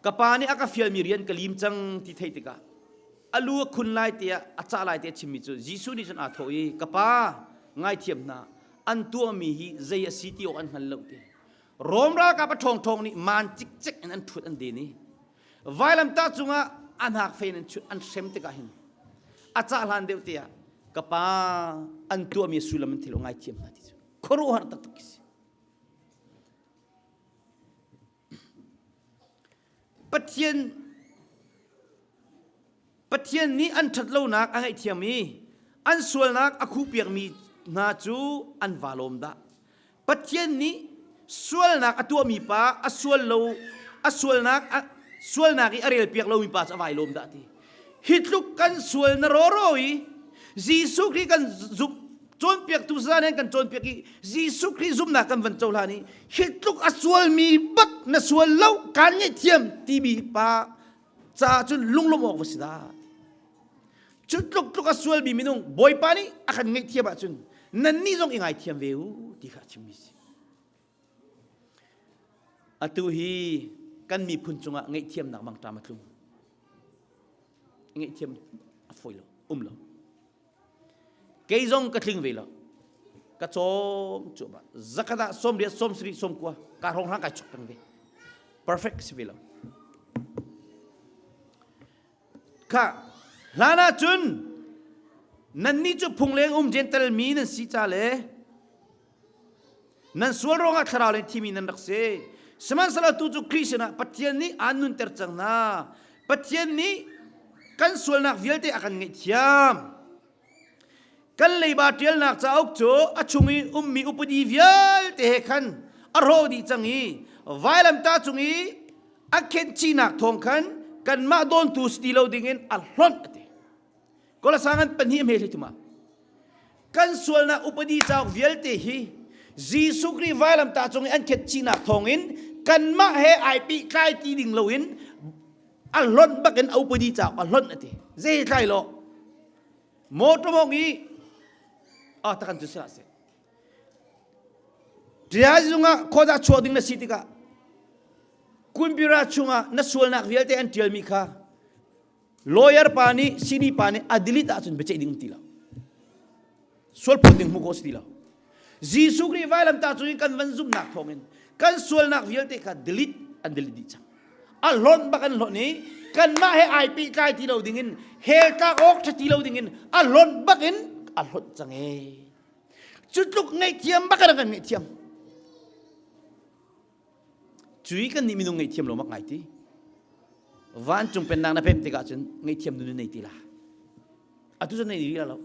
Speaker 1: กับปานี่อากาฟิลมีเรียนกลิมจังที่ไทยติกาอลัวคุณหลายเตียอาจารย์หลายเตียชิมิโซจิสุนีจนอาทอยกับปาง่ายเทียมนาอันตัวมีฮีเจียสิติโออันหันเลวเตียรวมรักกับทองนี่มันจิกจิกอันทุดอันเดนี่ ไว้ลำตาจุงอันหักเฟนอันเซมติกาหินอาจารย์ฮันเดียวเตียกับป้าอันตัวมีสุลมันที่ลงไอเทียมนาทีครูหันตักตุกิสิปะเทียนนี้อันทัดเล่านักอันไอเทียมีอันส่วนนักอคูเปียกมีนาจูอันวาลมดาปะเทียนนี้ส่วนนักตัวมีป้าอัส่วนเราส่วนนักอีอารีเปียกเรามีป้าจะวายลมดาทีฮิตลุกกันส่วนนรอรอยจีสุครีกันจุบจนเปียกตุซาเนกันจนเปียกจีสุครีจุบนักกันวันเจ้าลานี้ฮิตลุกอัส่วนมีบักนส่วนเราการเนี่ยเทียมที่มีป้าจะจนลุงลมออกวสิดาจุดลุกส่วนมีมินุงบอยป้านี่อาการเนี่ยเทียมจุนนั่นนี่จงยังไงเทียมเววที่ข้าชิมิสิอตุฮีกันมีพุนจงไงเทียมนักบางตามาทุงไงเทียมฝอยlo loเกยจงกระทิงเวลกระโจมจุบะจักรดาสมเดียสมสรีสมกัวการห้องร่างกายฉุกตังเว perfect สิเวลค่ะลานาจุนนั่นนี่จุพุงเลงเจนเตลมีนั่นสิจ่าเลนั่นส่วนรองอัคราเลที่มีนั่นรักเสสมันสละตุจุคริสนะปัจเจนี้อันนุนเตอร์จังนะปัจเจนี้กันส่วนนักวิลเตอากันเงียบกันเลยบาดเจ็บนักจะเอาโจอชุงมีอุปดีวิลเตะขันอารมณ์ดีจังอีไว้ลำตาจุงอีอักเคนจีนักทองขันกันมาโดนตูสตีโลดิ่งอัลลอนเตก็ละสังกันเป็นหิมเฮลิตุมากันส่วนนักอุปดีจากวิลเตฮีจีสุครีไว้ลำตาจุงอีอันเคนจีนักทองอินกันมาเฮไอปีใกล้ตีดิ่งโลอินอัลลอนบักกันอุปดีจากอัลลอนเตเจ้ใครโลโมตมองอีตะกันจุดสละเดี๋ยวจุงข้อจะชวดิ้งนัสิติกาคุณพิราชุงนัสวลนักวิลเตอันเทียลมิค่ะลอเยอร์ปานีซินีปานีอดิลิตาจุนเบเจดิ้งตีละสวลพูดดิ้งมุกอสตีละจีสุกรีไว้ลำตาจุนกันวันซุ่มนักทองเงินกันสวลนักวิลเตค่ะดิลิตอันดิลิตดิจังอัลลอนบักันหล่นนี้กันมาให้ไอปีกายตีเราดิ้งเฮกาออกตีเราดิ้งอัลลอนบักันอัลลอนจังจุดลุกไงเทียมบักันกันไงเทียมจุยกันนี่มีนุ่งไงเทียมลงมักไงตีวันจุงเป็นนางนับเป็นติกาจุนไงเทียมดูนี่ตีละอะทุกคนนี่ดีละเรา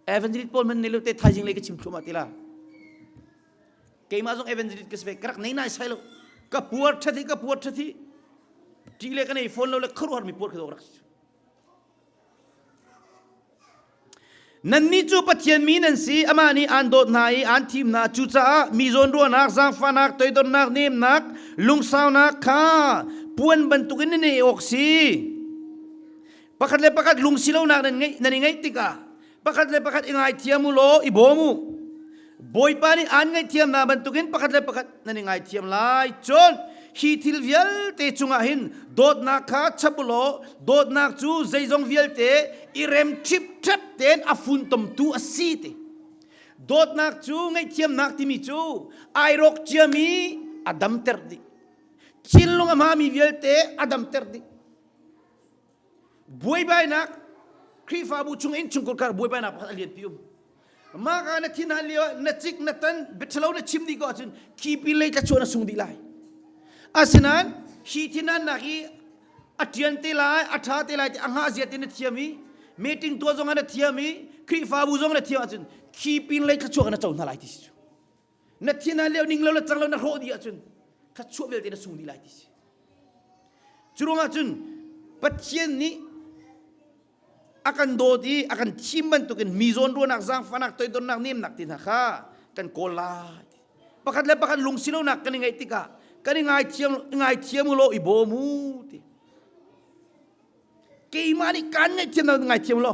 Speaker 1: เอเวนจิลิตพอลมันนี่เราเตะทายจิงเลยก็ชิมชุมาตีละเกย์มาจงเอเวนจิลิตก็สเปกกรักนี่น่าใช่เราก็ปวดทัดทีจีเล็กกันไอ้โฟนเราเลยครัวมีปวดขึ้นตัวรักนั่นนี่จูปัจเจียนมีนั่นสิอามานี่อันโดดนายอันทีมนักจูจ้ามีโซนรัวนักสังฟานักตัวตนนักเนมนักลุงสาวนักข้าปวนบรรทุกนี่ออกสิประคัดเลยประคัดลุงสิเลวนักนั่นไงติกาประคัดเลยประคัดยังไงเทียมุโลอีโบมูบอยปานี่อันไงเทียมนักบรรทุกประคัดเลยประคัดนั่นไงเทียมไล่จนฮีทิลเวลเตจุงหินโดดนักข้าชับโลโดดนักจูใจจงเวลเตอีเรมชิปชับเตนอาฟุนตมตูอาซีเตโดดนักจูไงเทียมนักที่มีจูไอรกเจียมีอดัมเตอร์ดิชิลลงอามามีเวลเตอดัมเตอร์ดิบวยไปนักครีฟาบูจุงอินจุงกุลคาร์บวยไปนักพัดเลียนพิวมาการที่นั่นเลี้ยวนัดจิกนัดตันเบ็ดเชลล์นัดชิมดีก็จุนคีปีเลยจะชวนสุงดีไลอาศัยนั้นฮีที่นั่นนักอีอัจฉริยะที่ไลอัจฉริยะที่ไลที่อังหาเสียที่นัดเทียมีมีติ้งตัวจงนัดเทียมีครีฟาบูจงนัดเทียมจุนคีปีเลยจะชวนนัดเจ้าหน้าไลที่สุดนัดที่นั่นเลี้ยวนิ่งเลี้ยวจังเลี้ยวนัดโหดีจุนขัดชวนเวลที่นัดสุงดีไลที่สุดจุรงจุนปัจเจียนนี้akan dodi akan chimban tu kan mizon ro nak zang fanak toy don nak nim nak tin kha kan kola pakat le pakat lung silo nak kan ngai tika kan ngai thiam lo ibomu ti ke mani kan ngai thiam ngai thiam lo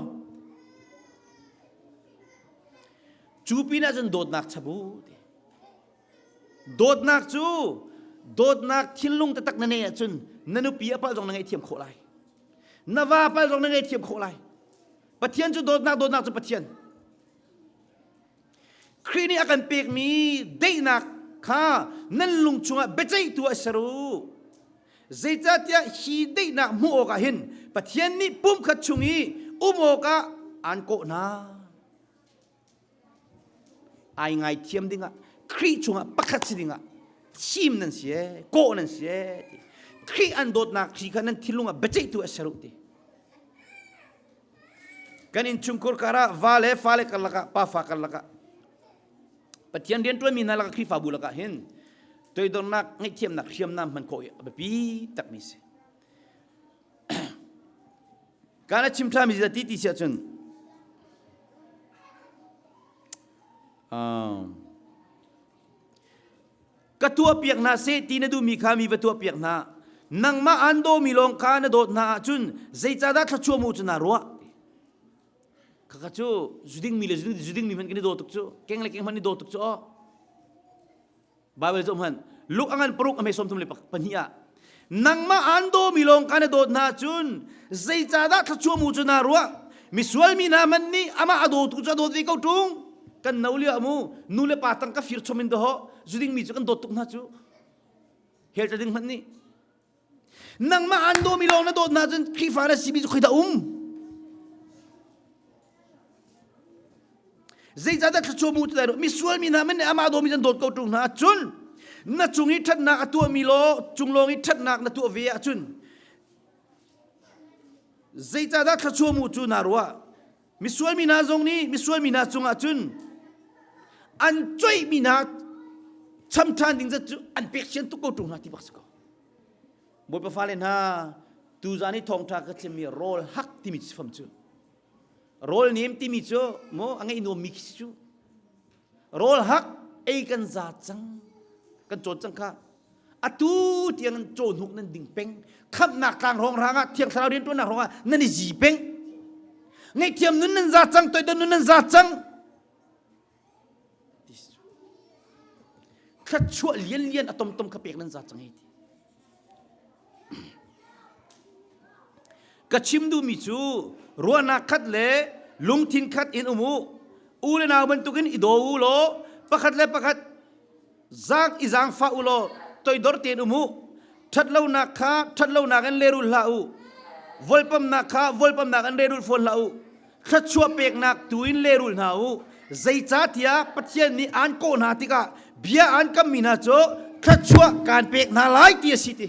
Speaker 1: chupina jon dod nak chabu dod nak chu dod nak thilung ta tak na ne chun nanu pi apal jong ngai thiam kholai nawa apal jong ngai thiam kholaiปัจเจียนจะโดดนักจะปัจเจียนครีนี่อาการเปียกมีได้นักข้านั่นลุงชงเบใจตัวสรุ ใจจ้าเตียฮีได้นักมัวกะเห็นปะเทียนนี้ปุ่มขัดชุงีอุโมกะอันโกนาไอไงเทียมดิ้งะครีชุงะปักขัดสิดิ้งะชิมนั่นเสียโกนั่นเสียครีอันโดดนักครีกันนั่นทิลุงะเบจิตัวเอสรุติกันอินชุงคุรการะวาเลฟาเลกันละกะปาฟากันละกะปะเทียนเรียนตัวมีนาละกะครีฟาบุละกะเห็นตัวโดนนักไงเทียมนักเทียมน้ำมันโกยแบบปีตักมิเสการชิมทามิจะติติเสียจนกระตัวเปียกนาเซตีนดูมีขามีกระตัวเปียกนานังมาอันโดมีลงคานโดดนาจุนใจจะได้ทัชชัวมูจนารัวข้าจูจุดิ้งมีเลยจุดิ้งมีมันกันโดตุกจูเก่งเลยเก่งมันนี่โดตุกจูบาเบลจอมหันลูกอันปรุกอเมซอมทุมเลยปัญญานังมาอันโดมีลงคานโดดนาจุนใจจะได้ทัชชัวมูจนารัวมิสวลมีนามันนี่อามาอโดตุกจูโดดวิกเอาตุงกันนาเลียมูนูเลปาตังกับฟิร์ชมินเดาะจุดิ้งมีจูกันโดตุกนาจูเฮลจะดิ้งมันนี่นังมาอันโดมีลงนาโดดนาจุนครีฟาร์ซีบีจูขิดาใจจะได้ชั่วมูตได้มิสวลมีนามันอามาโดมีจันโดดเกาตุงนาจุนนาจุงอิทัดนักตัวมีโลจุงลงอิทัดนักนาตัวเวียจุนใจจะได้ชั่วมูจุนารัวมิสวลมีนาจงนี้มิสวลมีนาจุงอาจุนอันช่วยมีนาช้ำทานดิ้งจะจุอันเปียกเชียนตุกเกาตุงนาที่บักสกบทประฟาเลนฮาตูจานิทองทาก็จะมีโรลฮักที่มิสฟัมจูโรลนี้ที่มีจูโมอังไงอินโดมิกซ์จูโรลฮักไอ้กันซาจังกันโจดจังค่ะอะตูเทียงโจนหุกนั่นดิ่งเป้งขับหนักกลางห้องร้างเทียงสาวเรียนตัวหนักร้องนั่นนี่จีเป้งไงเทียมนั่นซาจังตัวเดินนั่นซาจังขัดชั่วเลี้ยนอะตอมขับเปียกนั่นซาจังไอ้กระชิมดูมิจูรัวนักขัดเล่ลุงทินขัดอินอุมูอูเลนาบรรทุกินอิโดอูโลประคัดเล่ประคัดจางอิจางฟ้าอูโลตัวดอร์เตนอุมูทัดเล่านักข้าทัดเล่านักอันเลรุลลาอูวอลปัมนักข้าวอลปัมนักอันเลรุลฟอลลาอูขัดชัวเปกนักตุอินเลรุลนาอูใจจัดยาปัจเจยนี้อันโกนาติกาเบียอันกัมมินาโจขัดชัวการเปกนาไลตีสิติ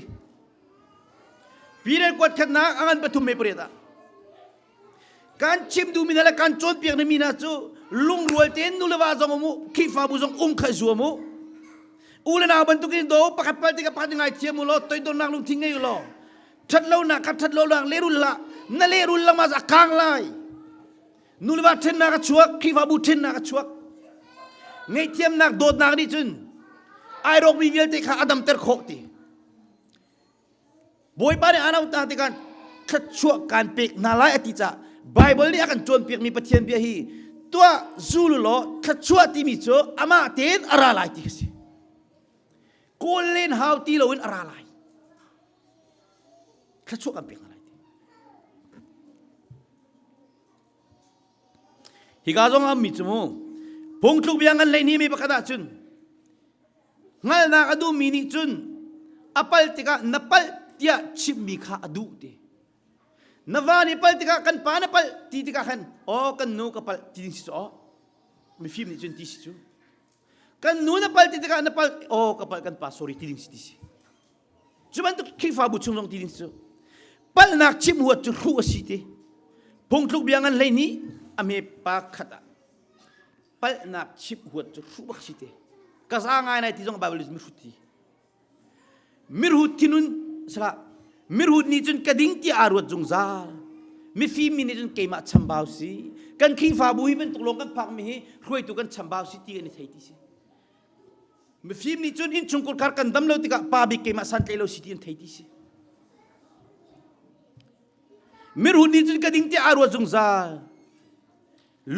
Speaker 1: ปีเรกวดขัดนักอันปฐุมเมปรีดาการชิมดูมีอะไรการโจนเปียกในมีนาจูลุงรวยเต้นนูเลวาจงมูขีฟ้าบุจงขจัวมูอูเลนาบรรทุกินโดปะขัดไปติกับพันยังไงเทียมุโลตัวโดนนางลุงทิ้งไงอยู่โลทัดเล่านักทัดเล่านักเลรุลละนั่นเลรุลละมาจากกลางไลนูเลวาเทนนักชัวขีฟ้าบุเทนนักชัวไงเทียมนักโดดนักดิจุนไอโรกมีเวลติขาอดัมเตอร์โคติบอยบ้านอาณาอุตาติกันขัดชัวการเปกนาไลอติจ่าไบเบิลนี่อากันโจนเปียกมีปะเทียนเบียฮีตัวซูลุโลขัดชัวที่มีโจอามาเต้นอะไรไลที่สิโกเลนฮาวตีโลวินอะไรไลขัดชัวกันเปียกอะไรฮิกาจงอามิจมูพงทุกอย่างกันเลยนี่มีประกาศจุนงั้นนักอดูมินิจุนอปัลติกานับปัลเตียชิมมีข้าอดูเดนวานิปัลติกากันปานปัลตีติกาขันโอ้กันนูกับปัลตีดิสิโอมีฟิล์มนี่จุนตีสิจูกันนูนับปัลตีติกานับปัลโอ้กับปัลกันปาsorryตีดิสิตีสิจุบันตุคีฟ้าบุชงลงตีดิสิปัลนักชิมหัวจุรัวสิเตพงทุกอย่างกันเลยนี่อเมปาขัดปัลนักชิมหัวจุรัวสิเตกษัตริย์ง่ายในที่จงบาบิลิสมิรุตีมิรุตีนุนสละมิรุนี่จนกระดิ่งที่อารวดจงซามิฟิมินี่จนเกมาชัมบาวซีกันขี้ฟ้าบุยเป็นตกลงกันพักมีรวยตุกันชัมบาวซีที่กันในไทยที่สิมิฟิมินี่จนอินชงกุลคาร์กันดำเลวติกะปาบิเกมาสันเตโลซีที่กันไทยที่สิมิรุนี่จนกระดิ่งที่อารวดจงซา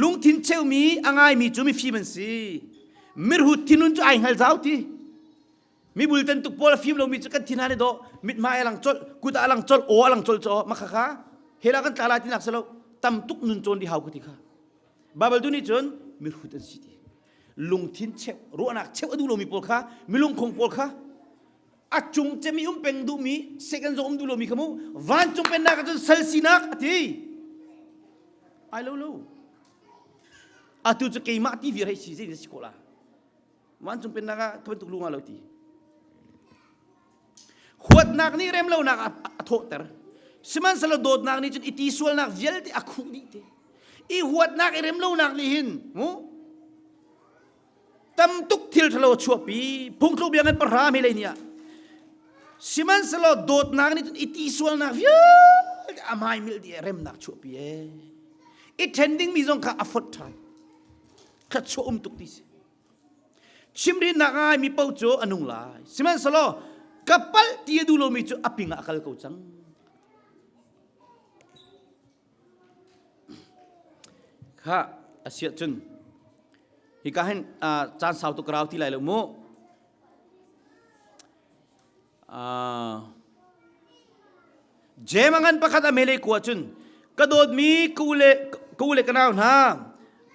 Speaker 1: ลุงทินเชวมีอ่างไอมีจูมิฟิมันซีมิรุทินุนจูไอหัลเจ้าที่มีบุลตันตุกโพลฟิล์มเรามีจักรทินานี่โดมิดมาอลังจอลกูตาอลังจอลโออลังจอลจ่อมาค่ะเฮลักันตาลาตินักสลาวตั้มตุกนุนจนที่หาวกุติค่ะบาเบลดูนี่จนมิรุตันสิทีลุงทินเชวรู้นักเชวอดูเรามีโพลค่ะมีลุงคงโพลค่ะ อาจุงจะมีเป็นดูมีเซกันโมดูโลมีขมูวันจุงเป็นนักจนเซลซีนักทีไอ้ลูอาตุจะเกี่ยมาที่วิริยะสิ่งที่สกุลาวันจุงเป็นนักก็เป็นตุลุงอะไรทีขวดนักนี่เริ่มเล่านักโทษแต่สมันสลดโดดนักนี่จนอิติส่วนนักเยลที่อาคุนี่ทีอีขวดนักเริ่มเล่านักนี่หินมูตั้มตุกทิลทะเลชัวปีพุ่งคลุบยังกันปราไม่เลยเนี่ยสิมันสลดโดดนักนี่จนอิติส่วนนักเยลที่อามายมิลดีเริ่มนักชัวปีอีเทนดิ้งมีจงข้าอัฟต์ไทยข้าชัวตุกที่สิชิมรินักไอ้มีเป้าโจอนุงลายสิมันสลดkapal dia dulu micu api ngak akal kau cang. Kha asyik cun. Hikahen chan sau tu kerau ti lai lo mo. Jemangan pakat amele kuat cun. Kadod mi kule kenau na.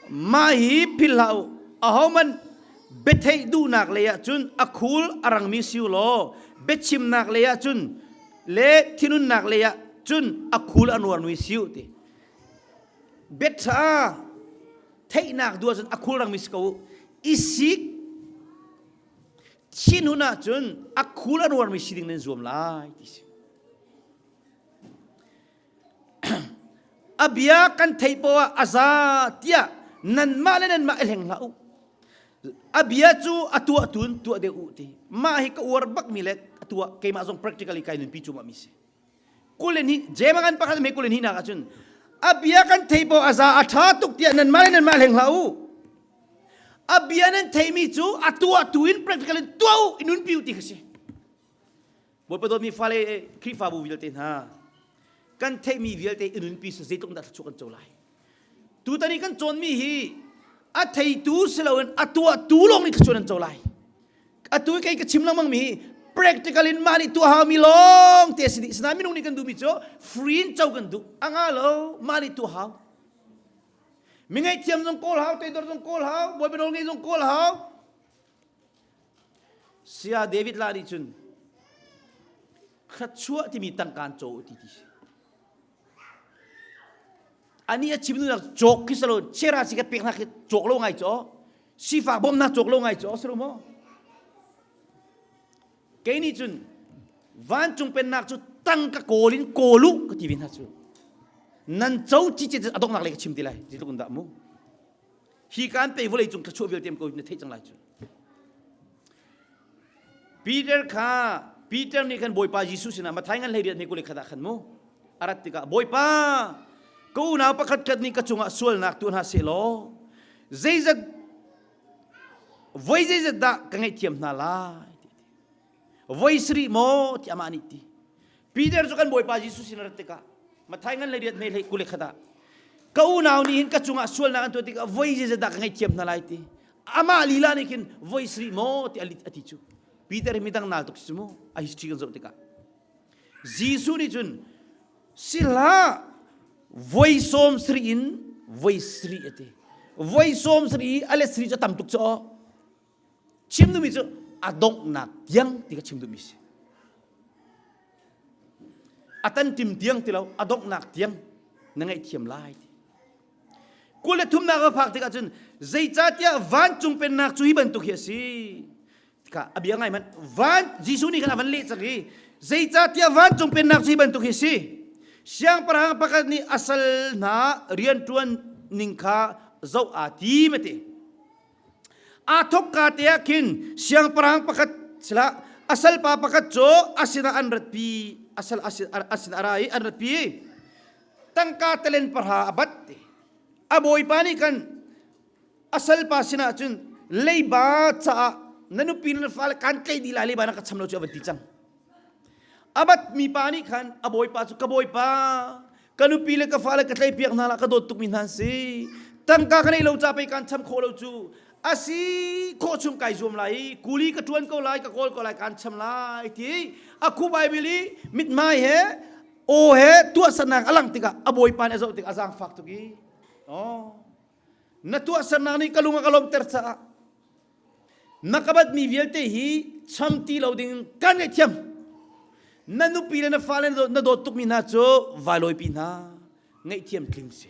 Speaker 1: Mahi pilau. Ahoman bethei du nak leya cun akul arang mi siu lo. Betchim nak leya cun le tinun nak leya cun akul anwar nui siu ti betha thei nak dua cun akul rang miskau isik chinuna cun akul anwar mi siding nen zoom lai ti abia kan thei powa aza tia nan ma le nan ma eleng lau abia chu atua tun tu de uti ma hi ka war bak milet atua kay ma zong practically kay nun pichu ma mise kulen hi jemangan pa ka me kulen hi na ka chun abia kan theibo aza atha tuk tia nan ma leng lau abia nan theimi chu atua tuin practically tu inun piu ti kasi bo pa do mi fale krifa bu vilte ha kan theimi vilte inun pi se zetung da chu kan cholai tu tani kan chon mi hi a thei tu selawan atua tu long ni khuan cholai atu kai ka chimlang mang mi practical in mani tu ha mi long te sini snami nung ni kan du mi cho free chau kan du anga lo mani tu ha mi ngai thiam jong kol ha te dor jong kol ha boy benol ngai jong kol ha sia David la ni chun khat chua ti mi tang kan cho ti ti ani a chimnu nak jok kisalo chera si ka pek na jok lo ngai cho si fa bom na jok lo ngai cho sro mo cái này chun van chung pen nak chu tăng ka kolin kolu ka tivin ha chu nan chau chi chi adok nak le ka chim ti lai ji tukun da mu hi kan pe volei chung ka chu vel tem ko ne thei chang lai chu Peter ni kan boy pa Jesus na mathai ngan le ni ko le khada khan mu arat ti ka boy pa ko na pakhat kat ni ka chunga sual nak tu ha se lo zeizak voi zeizak da ka ngai thiam na lai voice ri mo ti amani ti Peter jo kan boy pa Jesus sinarte ka mathai ngan le riat me le kule khada ka u naw ni hin ka chunga sual na kan to ti ka voice je da ngai thiam na lai ti ama lila ni kin voice ri mo ti ati chu Peter midang nal tok sumo a history kan zo ti ka Jesus ni chun sila voice som sri in voice ri ati voice som sri ale sri cho tam tuk cho chim nu mi cho adong nak tiang tiga chimdu misi atan tim tiang tilau adong nak tiang nangai thiam lai kule thum na ga phak tika chun zai cha tia van chung pen nak chu hi ban tu khia si ka abia ngai man van jisu ni kana van le chari zai cha tia van chung pen nak chu hi ban tu khia si siang parang pakat ni asal na rian tuan ningkha zau ati mate athok ka te kin siang parang pakat sila asal pa pakat jo asina anrat pi asal asina arai anrat pi tangka telen parha abat aboy pani kan asal pa sina chun leiba cha nanu pin fal kan kai dilali bana ka chamlo chu avanti chang abat mi pani kan aboy pa chu kaboy pa kanu pile ka fal ka tlai piak na la ka dot tuk min han si tangka kanai lo cha pe kan cham kholo chu asi ko chum kai zum lai kuli ka tuan ko lai ka kol ko lai kan cham lai ti aku bible mit mai he o he tua sanang alang tika aboy pan azo tika azang fak tu gi oh na tua sanang ni kalunga kalom tersa นักบัดมีเวลเตฮีชัมตีเราดิ้งกันไอเทียมนั่นนุปีเลนฟ้าเลนนโดตุกมีนาโจวาลอยปีนาไงเทียมคลิงเส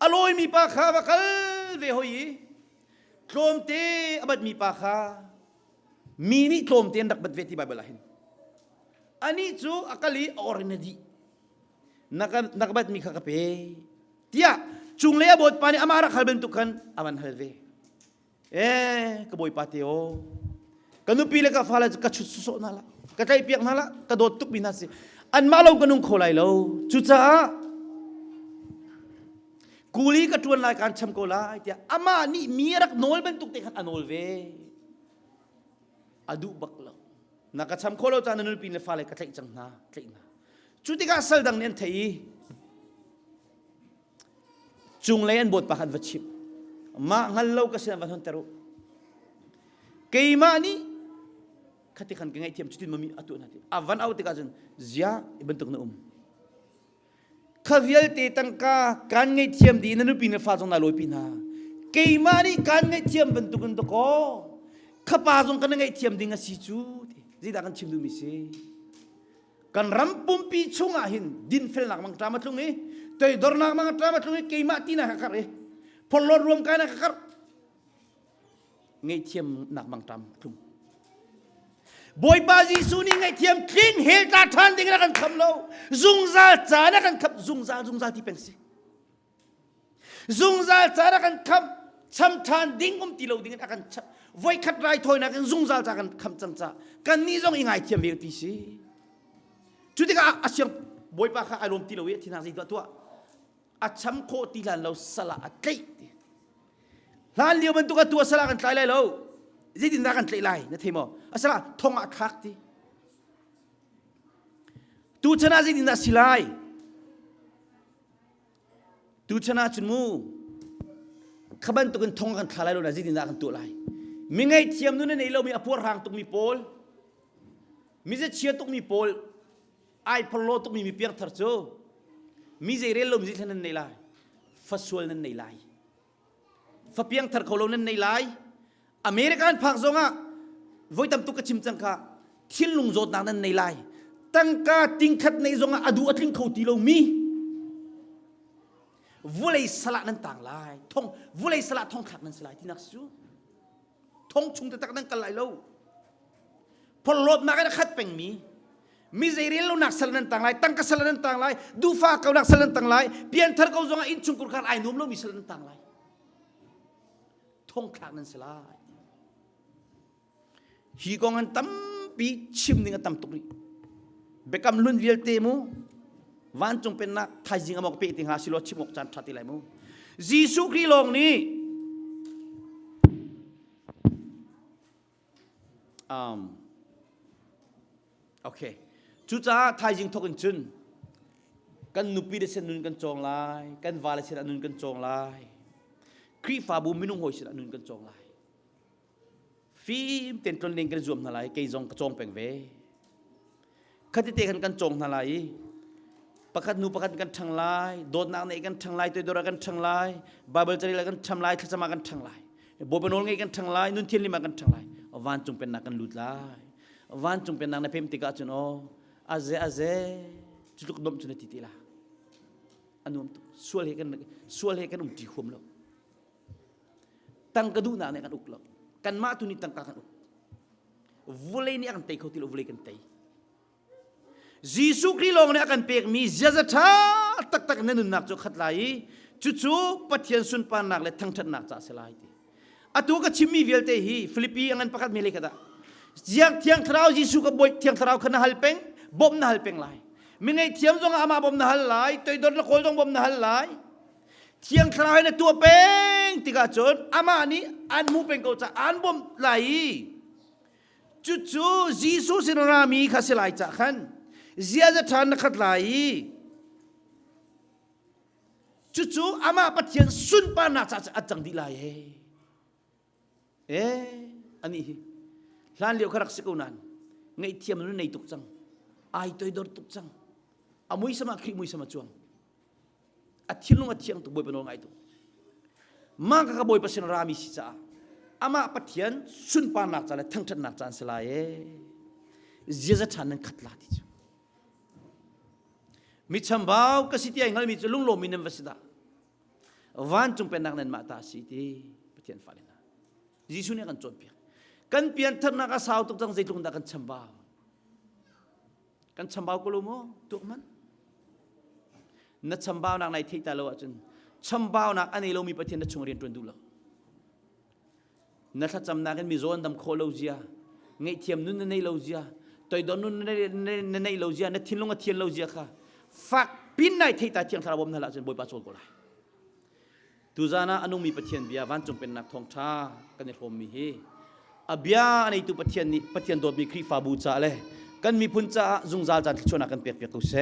Speaker 1: อลอยมีปาคาบักลเวหอยโคลมเตอบัดมีปาคามีนี่โคลมเตนักบัดเวทีบาเบลาหินอันนี้จูอักลีออรินดีนักบัดมีข้ากเปเตียจุงเลียบดปานี่อามารักฮัลเบนตุกันอามันฮัลเวกบอยปาเตโอกันนุปีเลกฟ้าเลกชุดสุดนั่นละกระใจเปียกนั่นละกระโดดตุกบินาสิอันมาเรากันนุ่งโคไลเราจุดจ้ากูลีกระชวนรายการชมโคไลเตียอามานี่มีรักโนลเป็นตุกเตกันอนอลเวอดูบักเรานักชมโคเราจานุปีเลฟ้าเลกระใจจังนาใจนาจุดที่กาสัลดังเนียนไทยจุงเลียนบทปะคันวัชิมมางั้นเราก็เสียวันทันเตรุเกี่ยมานี่ขัดขันกันไงเทียมจุดที่มันมีอัตุนัดอาวันเอาติกาจนเสียเป็นตุกนุ่มข้าวิลเตตังกาการไงเทียมดีนั่นรูปนี้ฟ้าจงน่าลอยปีนาเกี่ยมานี่การไงเทียมเป็นตุกันตุกข้าป้าจงกันไงเทียมดิ่งสิจูจีดากันชิมดูมิเซกันรำปุ่มปีชงอาหินดินเฟลนักมังตรามาตรงนี้แต่ดอร์นักมังตรามาตรงนี้เกี่ยมาที่น่าขัดพอลดรวมกันน่าขัดไงเทียมนักมังตรามตรงบอยบาจีซูนี่ไงเทียมคลีนเฮลตาทันดิ่งนักกันคำเราซุงซาจ้านักกันขับซุงซาที่เป็นสิซุงซาจ้านักกันขับช้ำทันดิ่งตีเราดิ่งนักกันชับไว้ขัดไรถอยนักกันซุงซาจ้ากันคำจังจ้ากันนี่จงยังไงเทียมเวทีสิจุดที่ก็อาเซียนบอยปากข้าอารมณ์ตีเราเวทีน่าสิตัวอาช้ำโคตีหลานเราสละอัดไกหลานเลี้ยวมันตัวสละกันไกลเลยเราจะดินรักกันไกลเลยนะเทมอสละทงอักขักทีตูชนะจะดินรักสิไลตูชนะจุนมูขบันตุกันทงกันไกลเรานะจะดินรักกันตัวไลมีไงเทียมนู้นในเรามีอภวรหางตุกมีโพลมีจะเชียตุกมีโพลไอพลโลตุกมีเปียงทาร์โจมิเซเรลลมจิตนั้นในไลฟัสวลนั้นในไลฟับเปียงทาร์เขาลนั้นในไลอเมริกันพักซงอ่ะวัยทำตุกชิมจังค่ะทิ้งลุงโจดนั้นในไลตั้งกาติงขัดในซงอ่ะอดูอัดลิงเขาตีเรามีวุเลยสละนั้นต่างไลทงวุเลยสละทงขัดนั้นสลายที่นักสู้ทงชุงแต่ตักนั้นกันไลเราพอลดมากันขัดเป็นมีเจริญเราหนักสลันต่างไรตั้งกสลันต่างไรดูฟ้าเขาหนักสลันต่างไรเปลี่ยนเธอเขาจงอินชุงกุลการไอ้นุ่มเรามีสลันต่างไรทงคลางนั้นสลายฮีกองอันตั้มปีชิมนิ่งตั้มตุกนี้เบกำลุนวิลเตมูวันจงเป็นนักไทยจิงอมอกเปติงหาสิโลชิมอกจันทร์ติไลมูจีสุครีลงนี้โอเคจุดจ้าไทยจิงทกันจุนกันนุปีเดชนุนกันจงไลกันวาเลเชนุนกันจงไลครีฟาบูมินุงหอยเชนุนกันจงไลฟิล์มเต็นตนเล่งกันจวมนาไลเกยจงกระจงเป็งเวขัดเตะกันจงนาไลประคัดนูประคัดกันทั้งไลโดนนางในกันทั้งไลตัวโดนกันทั้งไลบาเบิลจารีกันทั้งไลทัศมากันทั้งไลโบเป็นโอลไงกันทั้งไลนุนเทียนลิมากันทั้งไลวันจงเป็นนักกันลุดไลวันจงเป็นนางในเพมติกาจุนโออาเซจุดกดมจุนติติลาอันนู้นส่วนเหตุกันจีขวมเราตั้งกระดูนางในกันอุกเรากันมาตุนิตั้งกันอุกวุเลยนี่akanเตะเขาที่เราวุเลยกันเตะยิสุคริลงเนี่ยakanเปกมีเจษฐาตักนั่นนุนนักจขัดไหลจู่ปัทยันสุนปานนักเลยทั้งทันนักจ่าเสลายทีอัตัวก็ชิมมีเวลเตหีฟิลิปปีอันประกาศเมลิกาดาเที่ยงทราวยิสุกับบอยเที่ยงทราวขณะฮัลเป็งบ่มนาฮัลเป็งไหลมีไงเทียมจงอามาบ่มนาฮัลไหลตัวโดนละโคจงบ่มนาฮัลไหลเที่ยงทราวเนี่ยตัวเป็งติกาจนอามานี่อันมูเป็งเขาจะอันบ่มไหลจู่ยิสุสินรามีข้าเสลายจากขันเสียจะทานนักขัดไหลจู่อามาปัทยันสุนปานาจะอัดจังดีไหลอันนี้หลานเลี้ยวขรักสิกุนันไงเทียมนู้นในตุกจังไอตัวดอร์ตุกจังอามุยสมาครีมุยสมาจวงอัดทิ้งลงอัดเทียงตุกบอยเป็นองไงตุกมากกับบ่อยปัสนารามีสิจ้า อามาปะเทียนสุนปานักจานเลยทั้งทันนักจานสลายเจียจะทันนั้นขัดลาดิจมิชมบ่าวก็สิที่ไอ้เงามีจะลุงโลมินเวสดาวันจงเป็นนักนั้นมาตาสิที่ปะเทียนฟ้าเลยนะยิสุเนี่ยกันจนเปียกันเปลี่ยนทันนักสาวตุกจังใจตุงนักกันชมบ่าวกันชมบ่าวก็รู้มั้งตัวมันนัดชมบ่าวนักในที่ตาเราจนชมบ่าวนักอันนี้เรามีปะเทียนนัดชงเรียนจนดูเรานัดจำนักกันมีโซนดำโคโลเซียไงเทียมนู่นในโลเซียตัวโดนนู่นในโลเซียนัดทิ้งลงกับเทียนโลเซียค่ะฝักปินในที่ตาเทียงทาราวมนั่นแหละจนบอยปาโซลก็เลยทุจานะอนุมีปะเทียนเบียวันจงเป็นนักท่องท่ากันในโฮมมีเฮอเบียในตัวปะเทียนนี้ปะเทียนโดดมีครีฟาบูจ่าเลยกันมีพุนจ่าจุงซาลจันทร์ชวนกันเปียกๆตัวเส